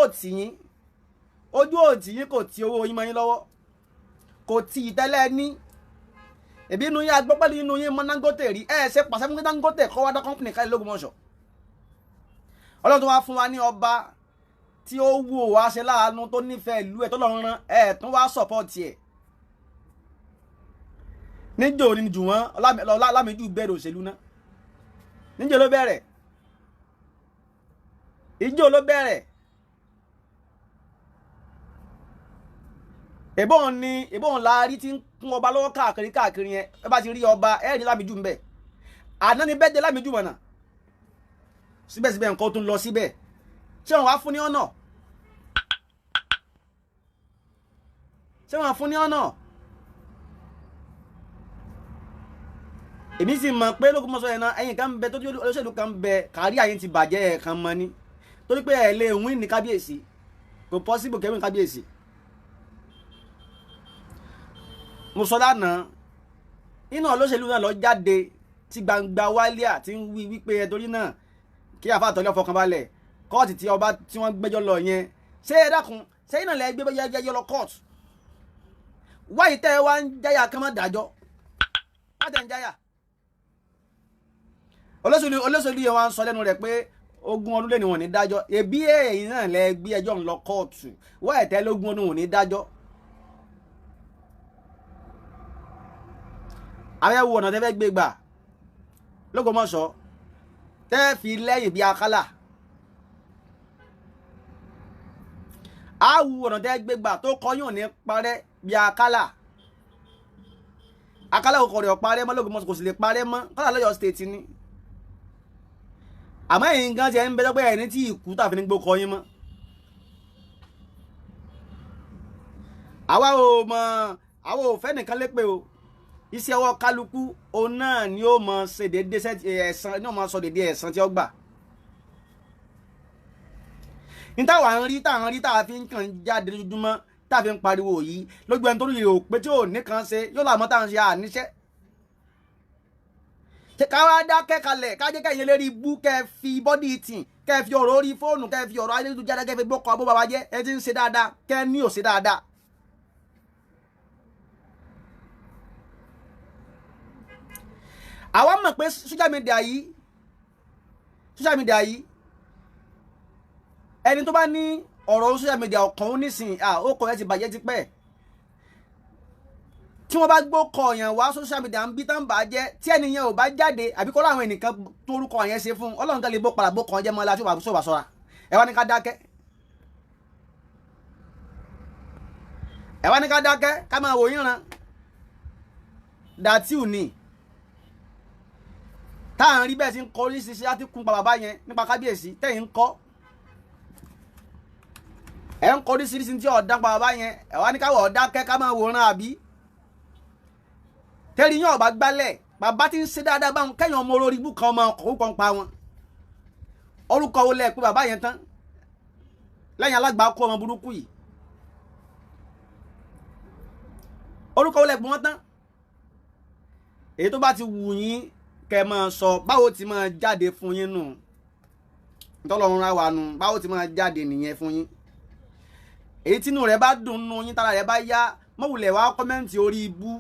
òtí yín kò ti owó yín mọ́ yín lọ́wọ́ kò ti ìtẹ́lẹ̀ ní ẹ̀bí inú yín agbọ́ pẹ̀lú inú yín mọ́ Dangote rí ṣe pàṣẹ fún Dangote kọ́ wá dá kọ́mpìnì Kale l'Ógbómọ̀ṣọ́ Ọlọ́run tó wá fún wa ní ọba tí ó wù wá ṣe láàánú tó nífẹ̀ẹ́ ìlú ẹ̀ tó lọ́run rán tún wá sọ̀pọ̀tì ẹ̀ níjó ni jù wọ́n Ọlámídù bẹ̀rẹ̀ òṣèlú náà níjó ló bẹ̀rẹ̀ ìjó ló bẹ̀rẹ̀ ìbọn láàrí tí ń kún ọba lọ́wọ́ káàkiri yẹn ẹ bá ti rí ọba ẹ rí Lámídù ń bẹ̀ àná ni bẹ́ẹ̀ dé Lámídù mọ̀nà síbẹ̀síbẹ̀ nǹkan tún lọ síbẹ̀ ṣé wọn wá fún ní ọ̀nà èmi sì mọ̀ pé l'Ógbómọ̀ṣọ́ yẹn náà ẹ̀yìn kan ń bẹ tó tí olóṣèlú kan ń bẹ kárí àyè ti bàjẹ́ ẹ̀ẹ̀kan mọ́ ni torí pé ẹ̀ lè win ní kábíyèsí kò possible kẹ́wìn kábíyèsí mo sọ lánàá inú olóṣèlú náà lọ jáde tí gbangba wálé àti ń wí wípé ẹ torí náà kí àfàtọ́lẹ́ ọfọkànbalẹ̀ kóòtù tí ọba tí wọ́n gbẹ́jọ́ lọ yẹn ṣé ẹ dákun ṣé iná lẹ gbé yẹjọ́ lọ kóòtù wáyé tẹ́ ẹ wá ń jáyà kán má dájọ́ láti ẹ̀ ń jáyà olóṣèlú yẹn wá ń sọ lẹ́nu rẹ̀ pé 20 ọdún lẹ́nu wọn ní dájọ́ ẹbí ẹ̀yìn náà lẹ gbé ẹjọ́ ń lọ kóòtù wáyé tẹ́ 20 ọdún wọn ní dájọ́ àwẹ̀wò ọ̀nà tẹ́ fẹ́ gbé gbà l'Ógbómọ̀ṣọ́ tẹ́ fi lẹ́yìn bí akálà àwù ọ̀nà tẹ́ gbé gbà tó kọyún ní parẹ́ bí akálà kò rẹ̀ parẹ́ mọ́ l'Ógbómọ̀ṣọ́ kò sì lè parẹ́ mọ́ kọ́lá lọ́yọ̀ state ni àmọ́ ẹ̀yin gan jẹ́ ń bẹ pé ẹni tí ìkú tàfi ní gbó kọyín mọ́ àwa ò fẹ́ nìkan lépè o iṣẹ́ ọwọ́ kálukú òun náà ni ó mọ ṣe dédé ẹ̀san ní ọmọ sọ dédé ẹ̀san tí ó gbà ní táwa ń rí táwa fi ń kàn jáde lójúmọ́ táwa fi ń pariwo yìí lójú ẹni tó rí o pé tí ò nìkan ṣe yóò làmọ́ táwọn ṣe àníṣẹ́ káwá dákẹ́ kalẹ̀ kájẹ́ kẹ́yìn lérí ibú kẹ́ fi bọ́dì tì kẹ́ fi ọ̀rọ̀ orí fóònù kẹ́ fi ọ̀rọ̀ ayélujára kẹ́ fi gbókọ̀ abó bàbá jẹ́ ẹ ti ń ṣe dáadáa kẹ́ ní ò ṣe dáadáa. àwa mọ̀ pé social media yìí ẹni tó bá ní ọ̀rọ̀ social media ọ̀kan ó nísìn ó kọ̀ ẹ́ ti bàjẹ́ ti pẹ́ tí wọ́n bá gbókọ̀ yẹn wá social media ń bí tán bà jẹ́ tí ẹnìyẹn ò bá jáde àbí kọ́ láwọn ẹnìkan torúkọ yẹn ṣe fún Ọlọ́run kan lè bó padà bó kàn jẹ́ mọ́ láti wà sọ́ra ẹ wá ní ká dákẹ́ ká máa wò yín ran dàtíù ni táà ń rí bẹ́ẹ̀ sí ń kọ́ oríṣiríṣi láti kún pa bàbá yẹn nípa kábíyèsí tẹ́yìn ń kọ́ ẹ̀ ń kọ́ oríṣiríṣi tí ọ̀dá pa bàbá yẹn ẹ̀ wá ní káwọ̀ ọ̀dá kẹ́ ká máa wòran àbí tẹ́rì yín ọ̀bá gbálẹ̀ bàbá tí ń ṣe dáadáa báwọn kẹ́yìn ọmọ olórí ibú kan ọmọ ọkọ̀ kan pa wọn orúkọ wo lẹ pé bàbá yẹn tán lẹ́yìn alágbàá kó ọmọ burúkú yìí orúkọ wo lẹ pé wọ́n tán èyí tó bá ti wù yín kẹ́ máa sọ báwo ti máa jáde fún yín nù ntọ́lọ́run ra wà nù báwo ti máa jáde nìyẹn fún yín èyí tínú rẹ̀ bá dùn nù yín tára rẹ̀ bá yá mọ̀wùlẹ̀ wá kọ́mẹ́ǹtì orí ibú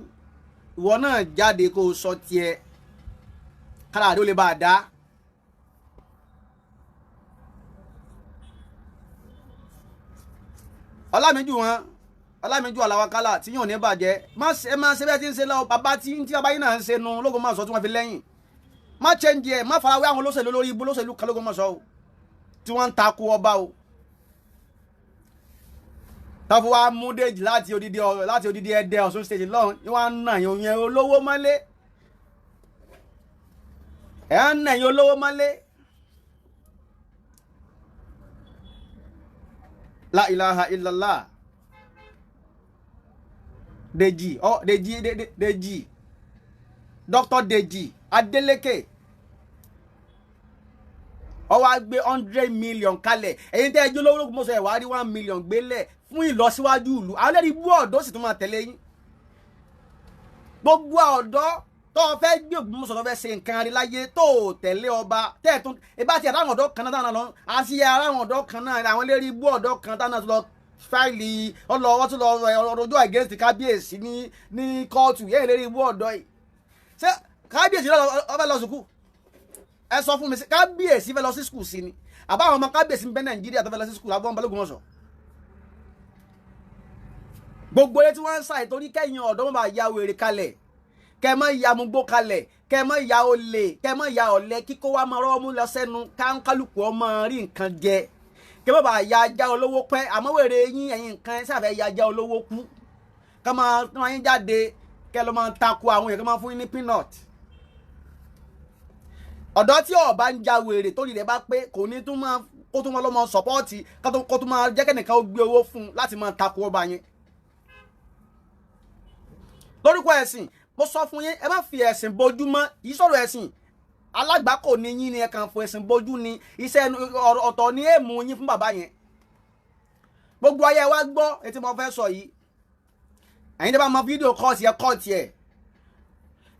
ìwọ náà jáde kó o sọ tiẹ̀ kára àdó lè bá a dá Ọlámídù Aláwakálà tí yóò ní bàjẹ́ má ṣe bẹ́ẹ̀ tí ń ṣe lọ́wọ́ bàbá tí bàbá yín náà ń ṣe nu l'Ógbómọ̀ṣọ́ tí wọ́n fi lẹ́yìn má change ẹ̀ má farawé àwọn olóṣèlú lórí ibú olóṣèlú kan l'Ógbómọ̀ṣọ́ o tí wọ́n ń takò ọba o tọ́fù wa mú Déjì láti odidi Ẹdẹ Ọ̀ṣun state lọ́hùn ni wọ́n á nà yẹn olówó mọ́lé ẹ̀ ń nà yẹn olówó mọ́lé la ilaha illallah Deji Dr. Deji Adeleke ó wá gbé 100 million kalẹ̀ ẹ̀yin tẹ́ ẹjọ́ lówó l'Ógbómọ̀ṣọ́ ẹ̀ wá rí 1 million gbélẹ̀ fún ìlọsíwájú ìlú àwọn ẹlẹ́rìí bú ọ̀dọ́ sì tún máa tẹ̀lé yín gbogbo ọ̀dọ́ tó fẹ́ gbé Ògbómọ̀ṣọ́ tó fẹ́ ṣe nǹkan rí láyé tó tẹ̀lé ọba tẹ́ẹ̀tún ìbá ti àtàwọn ọ̀dọ́ kan náà dáná lọ àti àwọn ọ̀dọ́ kan náà àwọn eléré ibú ọ̀dọ́ kan dáná tó lọ fáìlì ọlọ́wọ́ tó lọ ọjọ́ against kábíyèsí ní kóòtù yẹ́ eléré ibú ọ̀dọ́ yìí ṣé kábíyèsí fẹ́ lọ sùkúù ẹ sọ fún mi sí kábíyèsí fẹ́ lọ sí skul sí ni àbá àwọn ọmọ kábíyèsí ń bẹ Nàìjíríà tó fẹ́ lọ sí skul àbọ̀ Ògbómọ̀ṣọ́ gbogbo ilé tí wọ́n ń ṣàì torí kẹ́yìn ọ̀dọ́ wọn bá ya wèrè kalẹ̀ kẹmọ ìyá mugbó kalẹ̀ kẹmọ ìyá olè kẹmọ ìyá ọ̀lẹ kíkó wa máa rọ́ọ̀mú lọ sẹ́nu káńkálùkù ọmọ rí nǹkan jẹ kẹmọ bá ya ajá olówó pẹ́ àmọ́ wèrè yín ẹ̀yìn nǹkan sáfẹ́ ya ajá olówó kú kẹmọ yín jáde kẹ ló máa takò àwọn èèyàn kẹ máa fún yín ní peanut. ọ̀dọ́ tí ọba ń ja wèrè tó rí rẹ̀ bá pé kò ní tún máa kó tún máa lọ́mọ sọ́pọ́ọ̀tì kó tún máa jẹ́ kẹ́nìkan ó gbé owó fún un láti máa takò ọba yẹn. lórúkọ ẹ̀sìn mo sọ fún yín ẹ má fi ẹ̀sìn bojú mọ́ yìí sọ̀rọ̀ ẹ̀sìn alágbàkọ ni yín ni ẹ kàn fún ẹ̀sìn bojú ni iṣẹ́ ọ̀tọ̀ ni èèmù yín fún bàbá yẹn gbogbo ayé wa gbọ́ etí mo fẹ́ sọ yìí ẹ̀yin tó bá mọ fídíò kọ́ọ̀tì ẹ̀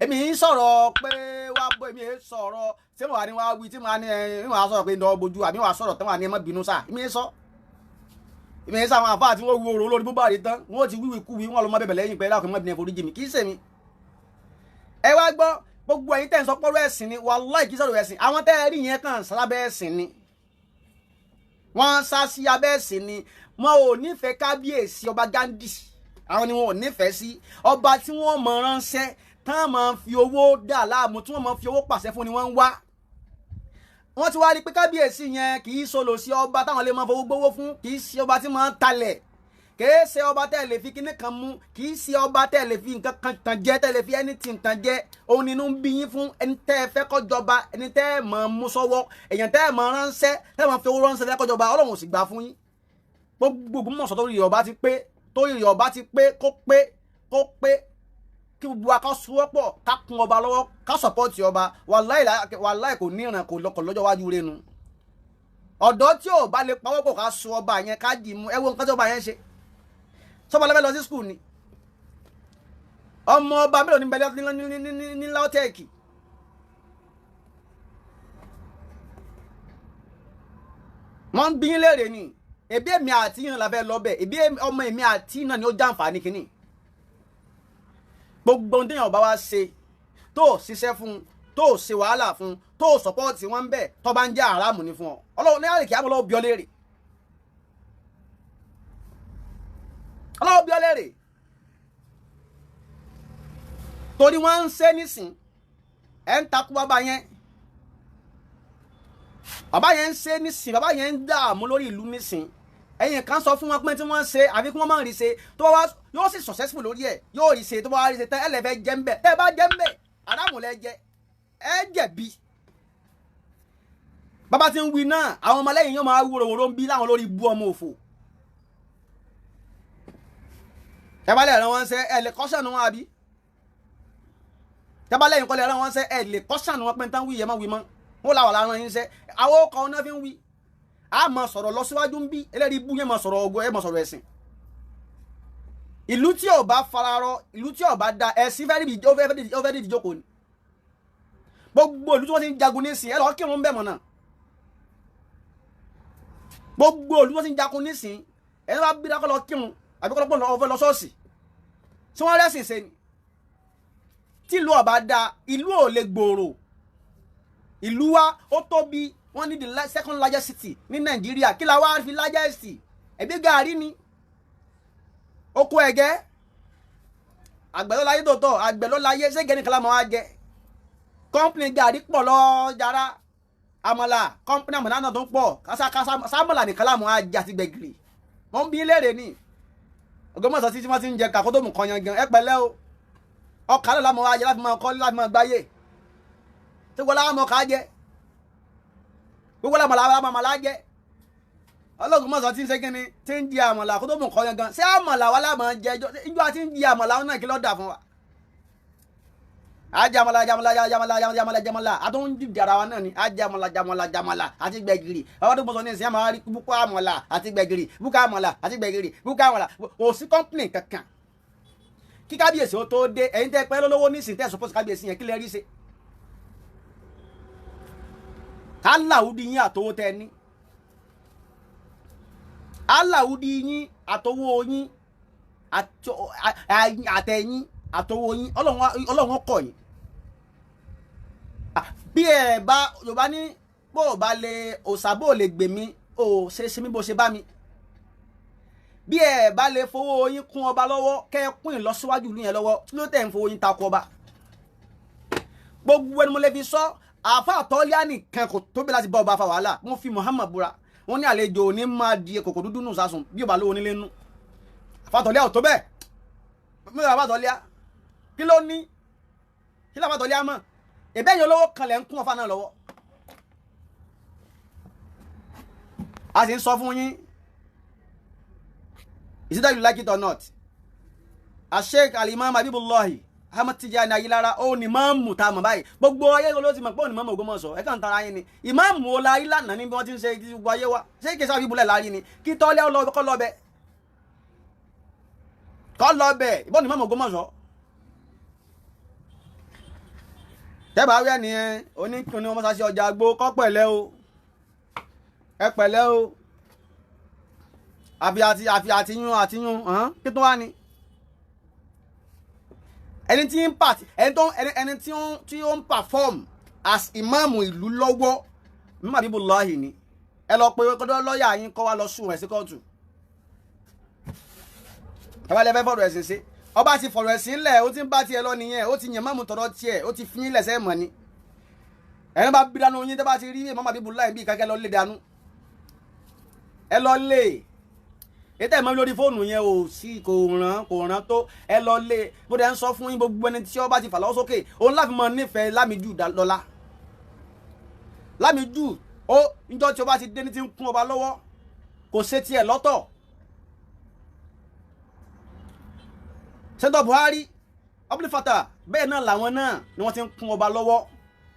èmi yìí sọ̀rọ̀ pé wá bọ́ èmi yìí sọ̀rọ̀ tí mo wà ní wá wí tí mo wà ní ẹ̀ wà sọ̀rọ̀ pé ǹdọ́ bojú àbí wà sọ̀rọ̀ tí mo wà ní ẹ má bínú sáà èmi yìí sọ àwọn àfáà tí wọ́n wú oró lórí búbá rí tán wọ́n ti wíwì kú wí wọ́n lọ mọ́ bẹ̀bẹ̀ lẹ́yìn pé láàkùn mọ́ bìnrin forí jì mí kì í ṣèmi ẹ wá gbọ́ gbogbo ẹ̀yin tẹ́ ń sọ pọ́rọ̀ ẹ̀sìn ni wàláì kí sọ̀rọ̀ ẹ̀sìn àwọn tẹ́ ẹ rí yẹn kàn sábẹ́ ẹ̀sìn ni wọ́n sá sí abẹ́ ẹ̀sìn ni wọn ò nífẹ̀ẹ́ kábíyèsí Ọba Ghandi àwọn ni wọn ò nífẹ̀ẹ́ sí ọba tí wọ́n mọ̀ ránṣẹ́ tán máa fi owó dà láàmú tí wọ́n máa fi owó pàṣẹ fún ni wọ́n ń wá wọ́n ti wá rí pé kábíyèsí yẹn kì í sọlọ sí ọba táwọn lè máa fowó gbówó fún kì í sí ọba tí máa ń talẹ̀ kìí ṣe ọba tẹ́ lè fi kíní kan mú kìí ṣe ọba tẹ́ lè fi nǹkan kan tàn jẹ tẹ́ lè fi anything tàn jẹ òun nínú ń bí yín fún ẹni tẹ́ ẹ fẹ́ kọjọba ẹni tẹ́ ẹ mọ̀ mú sọ́wọ́ èèyàn tẹ́ ẹ mọ̀ ránṣẹ́ tẹ́ ẹ mọ̀ fi owó ránṣẹ́ fẹ́ kọjọba Ọlọ́run ò sì gbà fún yín gbogbo mọ̀sán tó rí ọba ti pé kó pé kí gbogbo wa ká sowọ́pọ̀ ká kún ọba lọ́wọ́ ká sọ̀pọ̀tì ọba wàláì kò ní ìràn kò lọ́kọ̀ lọ́jọ́ wájú renu ọ̀dọ́ tí ò bá lè pawọ́pọ̀ ká so ọba yẹn ká dì mú ẹ wo nǹkan tí ọba yẹn ṣe sọba lọ́fẹ́ lọ sí skul ni ọmọ ọba mélòó ní bẹ̀rẹ̀ ní lautech wọ́n ń bí léèrè ni ebi èmi àti yín la fẹ́ lọ bẹ̀ ebi ọmọ èmi àti náà ni ó jàǹfààní kínní gbogbo ohun téèyàn bá wá ṣe tó ṣiṣẹ́ fún tó ṣe wàhálà fún tó sọpọ́ọ̀tì wọn bẹ̀ tó bá ń jẹ́ àràmù ní fún ọ Ọlọ́run ní àrèkè àmọ́ lọ́wọ́ bí ọ léèrè Ọlọ́wọ́ bí ọ léèrè torí wọ́n ń ṣe nísìn ẹ̀ ń takú bàbá yẹn ń ṣe nísìn bàbá yẹn ń dààmú lórí ìlú nísìn ẹ̀yin kan sọ fún wọn pé tí wọ́n ṣe àbí kí wọ́n má rí ṣe tó wá yóò sì successful lórí ẹ̀ yóò rí ṣe tó bá rí ṣe tán ẹ̀ lẹ́fẹ̀ẹ́ jẹ́ ń bẹ̀ tẹ́ ẹ bá jẹ́ ń bẹ̀ àdàmú lẹ jẹ ẹ jẹ̀bi bàbá tí ń wí náà àwọn ọmọlẹ́yìn yóò máa wúro wòró ń bí láwọn lórí bú ọmọ òfò tẹ́bálẹ̀ ẹ̀rọ wọn ṣe ẹ̀ lè kọ́ṣànù wọn àbí tẹ́bálẹ̀ yìí kọ́lẹ̀ ẹ̀rọ wọn ṣe ẹ̀ lè kọ́ṣànù wọn pé tán wí yẹ má wí mọ́ wọn làwọn làwọn yín ṣe àwọn ọkọ̀ ọ̀nà fi ń wí a máa sọ̀rọ̀ lọ síwájú ń bí ẹlẹ́rìí bú yẹn máa sọ̀rọ̀ ọgọ́ ẹ̀ máa sọ̀rọ̀ ẹ̀sìn ìlú tí ò bá fararọ ìlú tí ò bá da ẹ̀sìn fẹ́ẹ́ dìde ìjókòó ni gbogbo ìlú tí wọ́n ti ń jagun nísìn ẹ lọ kírun bẹ́ẹ̀ mọ̀ náà gbogbo ìlú tí wọ́n ti ń jagun nísìn ẹ lọ́wọ́ bí dákọ́ lọ kírun àbí kọ́ lọ́pọ̀ lọ ṣọ́ọ̀ṣì tí wọ́n rẹ́sìn ṣe ni tí ìlú ọba da ìlú ò lè gbòòrò ìlú wa ó tóbi wọ́n ní the second largest city ní Nàìjíríà kí la wá fi largest ẹ̀bí gàárì ni oko ẹ̀gẹ́ àgbẹ̀ ló láyé tòótọ́ àgbẹ̀ ló láyé ṣége ní kálámọ̀ wá jẹ kọ́ńpìnì gàárì pọ̀ lọ jara àmàlà kọ́ńpìnì àmàlà náà tó ń pọ̀ sámàlà ní kálámọ̀ wá jẹ àti gbẹ̀gìrì wọ́n bí léèrè ní Ògbómọ̀ṣọ́ tí wọ́n ti ń jẹ kàkótó mú kan yangan ẹ pẹ̀lẹ́ o ọkà ló lámọ̀ wá jẹ láti máa kọ́ láti máa gbáyé tí wọ́n láwọn ọkà jẹ gbogbo àmàlà jẹ Ògbómọ̀ṣọ́ tí ń ṣe kíni tí ń di àmàlà kó tó mú nǹkan gangan ṣé àmàlà wa láàmà jẹ ìjọ àti ń di àmàlà náà kí ló dà fún wa. àjàmàlà àtúntò ń dìde ara wa náà ni àjàmàlà àti gbẹ̀gìrì àwọn tó gbọ́sọ̀ ní ìsìn àmàlà búkọ́ àmàlà àti gbẹ̀gìrì búkọ́ àmàlà àti gbẹ̀gìrì búkọ́ àmàlà kò sí kọ́ńpìnì kankan kí kábíyèsí ó tó dé ẹ̀yin tẹ́ pẹ́ lólówó nísìnyí tẹ́ support kábíyèsí yẹn kí lẹ rí ṣe aláwùdí yín àtowó tẹ́ ní aláwùdí yín àtowó yín àtẹ̀yìn àtowó yín ọlọ́run kọ̀ yín bí ẹ bá yorùbá ní bó o bá lè òsàbò lè gbè mí o ṣe mí bó ṣe bá mi bí ẹ bá lè fowó yín kún ọba lọ́wọ́ kẹ́ ẹ kún ìlọsíwájú ìlú yẹn lọ́wọ́ tí ló tẹ̀ ń fowó yín takò ọba gbogbo ẹni mo lè fi sọ àfa àtọ́líà nìkan kò tóbi láti bá ọba fa wàhálà wọ́n fi Muhammad búra wọ́n ní àlejò òní máa di kòkò dúdú nù sásùn bí ọba lówó nílé nù àfa àtọ́líà ò tó bẹ́ẹ̀ mi ò àfa àtọ́líà kí ló ní kí ló àfa àtọ́líà mọ̀ ẹ̀bẹ̀ yẹn olówó kan lẹ̀ ń kún ọfà náà lọ́wọ́ a sì ń sọ fún yín is it that you like it or not Sheikh Al-Imam Habibullahi Ahmad Tijani Ayilara ó ní máàmù tá a mọ̀ báyìí gbogbo ayé ló ti mọ̀ pé ó ní máàmù Ògbómọ̀ṣọ́ ẹ kàn tara yín ni ìmáàmù ó la ìlànà ní bí wọ́n ti ń ṣe gbogbo ayé wa ṣé kí sábì bulẹ̀ láàrin ni kí tọ́lẹ́ kọ́ lọ bẹ̀ ìbọn ní máàmù Ògbómọ̀ṣọ́ tẹ́bà wẹ́ ni ẹ oníkùnrin ọmọ sàṣẹ ọjà àgbo kọ́ pẹ̀lẹ́ o ẹ pẹ̀lẹ́ o àfihàn kí tó wá ni ẹni tí ó ń perform as ìmáàmù ìlú lọ́wọ́ mímọ̀ Habibullahi ni ẹ lọ pé kọ́dọ̀ lọ́ọ̀yà yín kọ́ wá lọ sùn ẹ̀ sí kóòtù ẹ bá lẹ́fẹ́ fọ̀rọ̀ ẹ̀sìn sí ọba ti fọ̀rọ̀ ẹ̀sìn lẹ̀ ó ti ń bá tiẹ̀ lọ nìyẹn ó ti yàn máàmù tọ̀rọ̀ tiẹ̀ ó ti fi yín lẹ̀sẹ̀ mọ̀ ni ẹni bá bí dánú yín tẹ́ bá ti rí Imam Habibullahi bí kankan lọ lé dánú ẹ lọ lé ètò ìmọ̀ lórí fóònù yẹn ò sí kò ràn tó ẹ lọ lé bó dẹ̀ ń sọ fún yín gbogbo ẹni tí ọba ti fà lọ́wọ́ sókè òun láfi mọ nífẹ̀ẹ́ Lámìjú lọ́la Lámìjú ó níjọ́ tí ọba ti dé ní ti ń kún ọba lọ́wọ́ kò ṣe tiẹ̀ lọ́tọ̀ sẹ́ńtọ̀ Buhari Abdul Fattah bẹ́ẹ̀ náà làwọn náà ni wọ́n ti ń kún ọba lọ́wọ́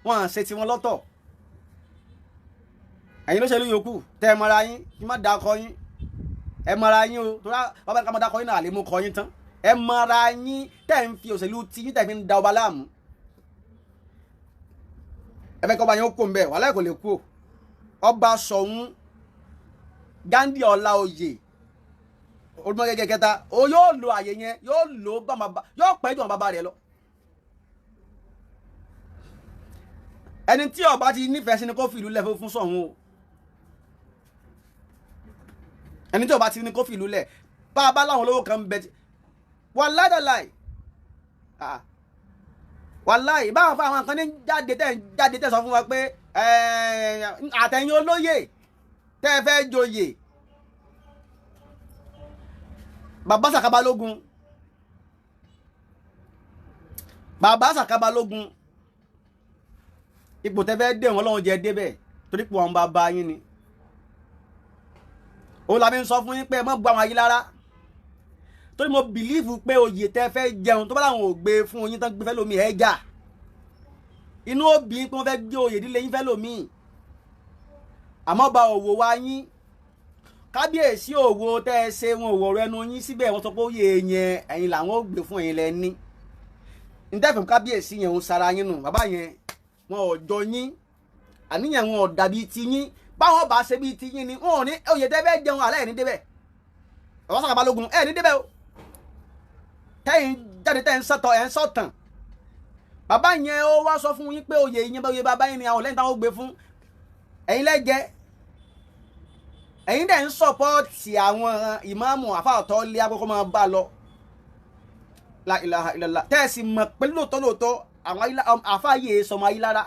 wọ́n à ń ṣe tiwọn lọ́tọ̀ ẹ̀yin ló ṣe lóyún yòókù tẹ́ ẹ mọ́ra yín kí má dáa kọ yín ẹ mọ́ra yín o tó rà bàbá ká má dáa kọ yín náà lè mú kọ yín tán ẹ mọ́ra yín tẹ́ ẹ ń fi òṣèlú tí yín tẹ́ ẹ fi ń da ọba láàmú ẹ fẹ́ kọ́ ọba yẹn ó kó ń bẹ̀ wàhálà kò lè kú ọba SOUN Ghandi Olaoye olùmọ̀ gẹ́gẹ́ kẹta o yóò lo àyè yẹn yóò lo yóò pẹ́ jù àwọn bàbá rẹ̀ lọ. ẹni tí ọba ti nífẹ̀ẹ́ sí ni kó fi ìlú lẹ̀ fún SOUN o ẹni tí ọba ti ní kó fi ìlú lẹ̀ bá a bá láwọn olówó kan bẹ wàláì wàláì báwọn fún àwọn kan ní jáde tẹ̀ sọ fún wa pé àtẹ̀yìn olóyè tẹ́ ẹ fẹ́ joyè bàbá Sàkábalógun ipò tẹ́fẹ́ dé wọn lọ́wọ́ jẹ́ débẹ̀ torí pé wọn bá bá yín ni òun la fi ń sọ fún yín pé ẹ má gbọ́ àwọn Ayílára torí mo bìlíìfù pé oyè tẹ́fẹ́ jẹun tó bá láwọn ò gbé fún yín tán gbé fẹ́ lómi ẹ̀ jà inú òbí pé wọ́n fẹ́ gbé oyè dílé yín fẹ́ lómi àmọ́ bá òwò wa yín kábíyèsí òwò tẹ́ ẹ ṣe wọn òwò rẹnu yín síbẹ̀ wọ́n sọ pé oyè yẹn ẹ̀yin làwọn ò gbé fún ẹ̀yin lẹ́ni ntẹ́fẹ̀ kábíyèsí yẹn ń sara yín nù bàbá yẹn wọn ò jọ yín àníyàn wọn ò dàbí ti yín báwọn bá ṣe bí ti yín ni wọn ò ní oyè tẹ́ fẹ́ jẹun àlẹ́ ẹ̀ ní débẹ̀ bàbá Sàkábalógun ẹ̀ ní débẹ̀ o tẹ́yìn jáde tẹ́ ń sọ̀tọ̀ ẹ̀ ń sọ̀tàn bàbá yẹn ó wá sọ fún yín pé oyè yẹn bá oyè bàbá yín ni àwọn lẹ́yìn táwọn ó gbé fún ẹ̀yin lẹ́jẹ́ ẹ̀yin dẹ̀ ń sọ̀pọ̀tì àwọn ìmáàmù àfáàtọ́ lé akọ́kọ́ máa bá lọ la ilaha illallah tẹ́ẹ̀sì mọ̀ pé lóòótọ́ àwọn àfáàyè sọmọ Ayílára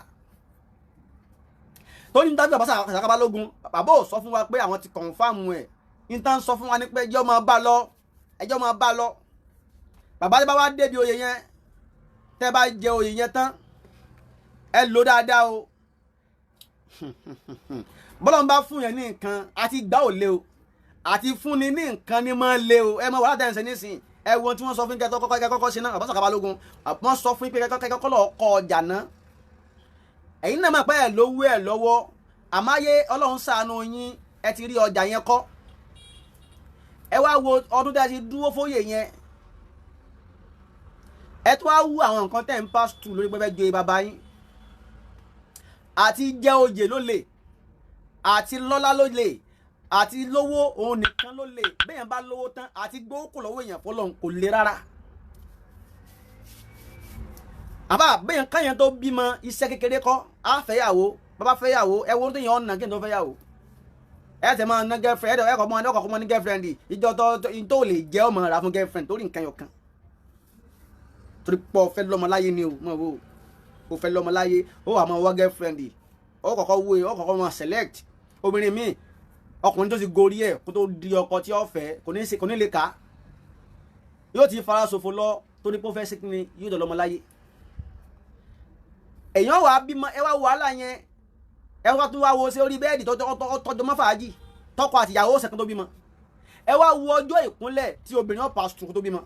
tó ní dájú bàbá Sàkábalógun bàbá ò sọ fún wa pé àwọn ti kọ̀ǹfàmù ẹ̀ níta ń sọ fún wa ní pé ẹjọ́ máa bá lọ bàbá tí bá wá débi oyè yẹn tẹ́ bá jẹ oyè yẹn tán ẹ lò dáadáa o bọ́lá ń bá fún yẹn ní nǹkan àti gbá ò lé o àti fúnni ní nǹkan ní máa lé o ẹ mọ wàhálà tẹ̀sán nísìn ẹ wo tí wọ́n sọ fún kẹ́kọ́ kọ́kọ́ ṣe náà bàbá Sàkábalógun wọ́n sọ fún pé kẹ́kọ́ lọ́ọ́ kọ́ ọjà náà ẹ̀yin náà máa pẹ́ ẹ̀ lówó ẹ̀ lọ́wọ́ àmáyé Ọlọ́run ṣàánú yín ẹ ti rí ọjà yẹn kọ́ ẹ wá wo ọdún tí a ti dúró fóyè yẹn ẹ tó wá wú àwọn nǹkan tẹ́ ń pass through lórí pẹ́pẹ́ joyè bàbá yín àti jẹ́ oyè ló lè àti lọ́lá ló lè àti lówó òun nìkan ló lè bẹ́ẹ̀ bá lówó tán àti gbówó kò lọ́wọ́ èèyàn fọlọ́run kò lè rárá. àbá bẹ́ẹ̀ káyàn tó bímọ iṣẹ́ kékeré kọ́ á fẹ́yàwó bàbá fẹ́yàwó ẹ wo tó yàn ọ̀nà kí n tó fẹ́yàwó ẹ tẹ̀ máa ná girlfriend ẹ kọ̀ mọ́ ní girlfriend ìjọ tó lè jẹ́ ọmọ rà fún girlfriend torí nǹkan yọkan torí pọ̀ fẹ́ lọ́mọ láyé ni o mọ̀ wo o fẹ́ lọ́mọ láyé ó wà máa wá girlfriend ó kọ́kọ́ wo ó kọ́kọ́ máa select obìnrin míì ọkùnrin tó ti gorí ẹ̀ kó tó di ọkọ tí ó fẹ́ kò ní lè kà yóò ti fara ṣòfò lọ torí pé ó fẹ́ sí ni yóò dọ̀ lọ́mọ láyé èèyàn wà á bímọ ẹ wá wàhálà yẹn ẹ wá tún wá wo sí orí bẹ́ẹ̀dì tọ́jọ́ mọ́ fàájì tọkọ àtìyàwó ṣẹ̀kan tó bímọ ẹ wá wo ọjọ́ ìkúnlẹ̀ tí obìnrin náà pass through tó bímọ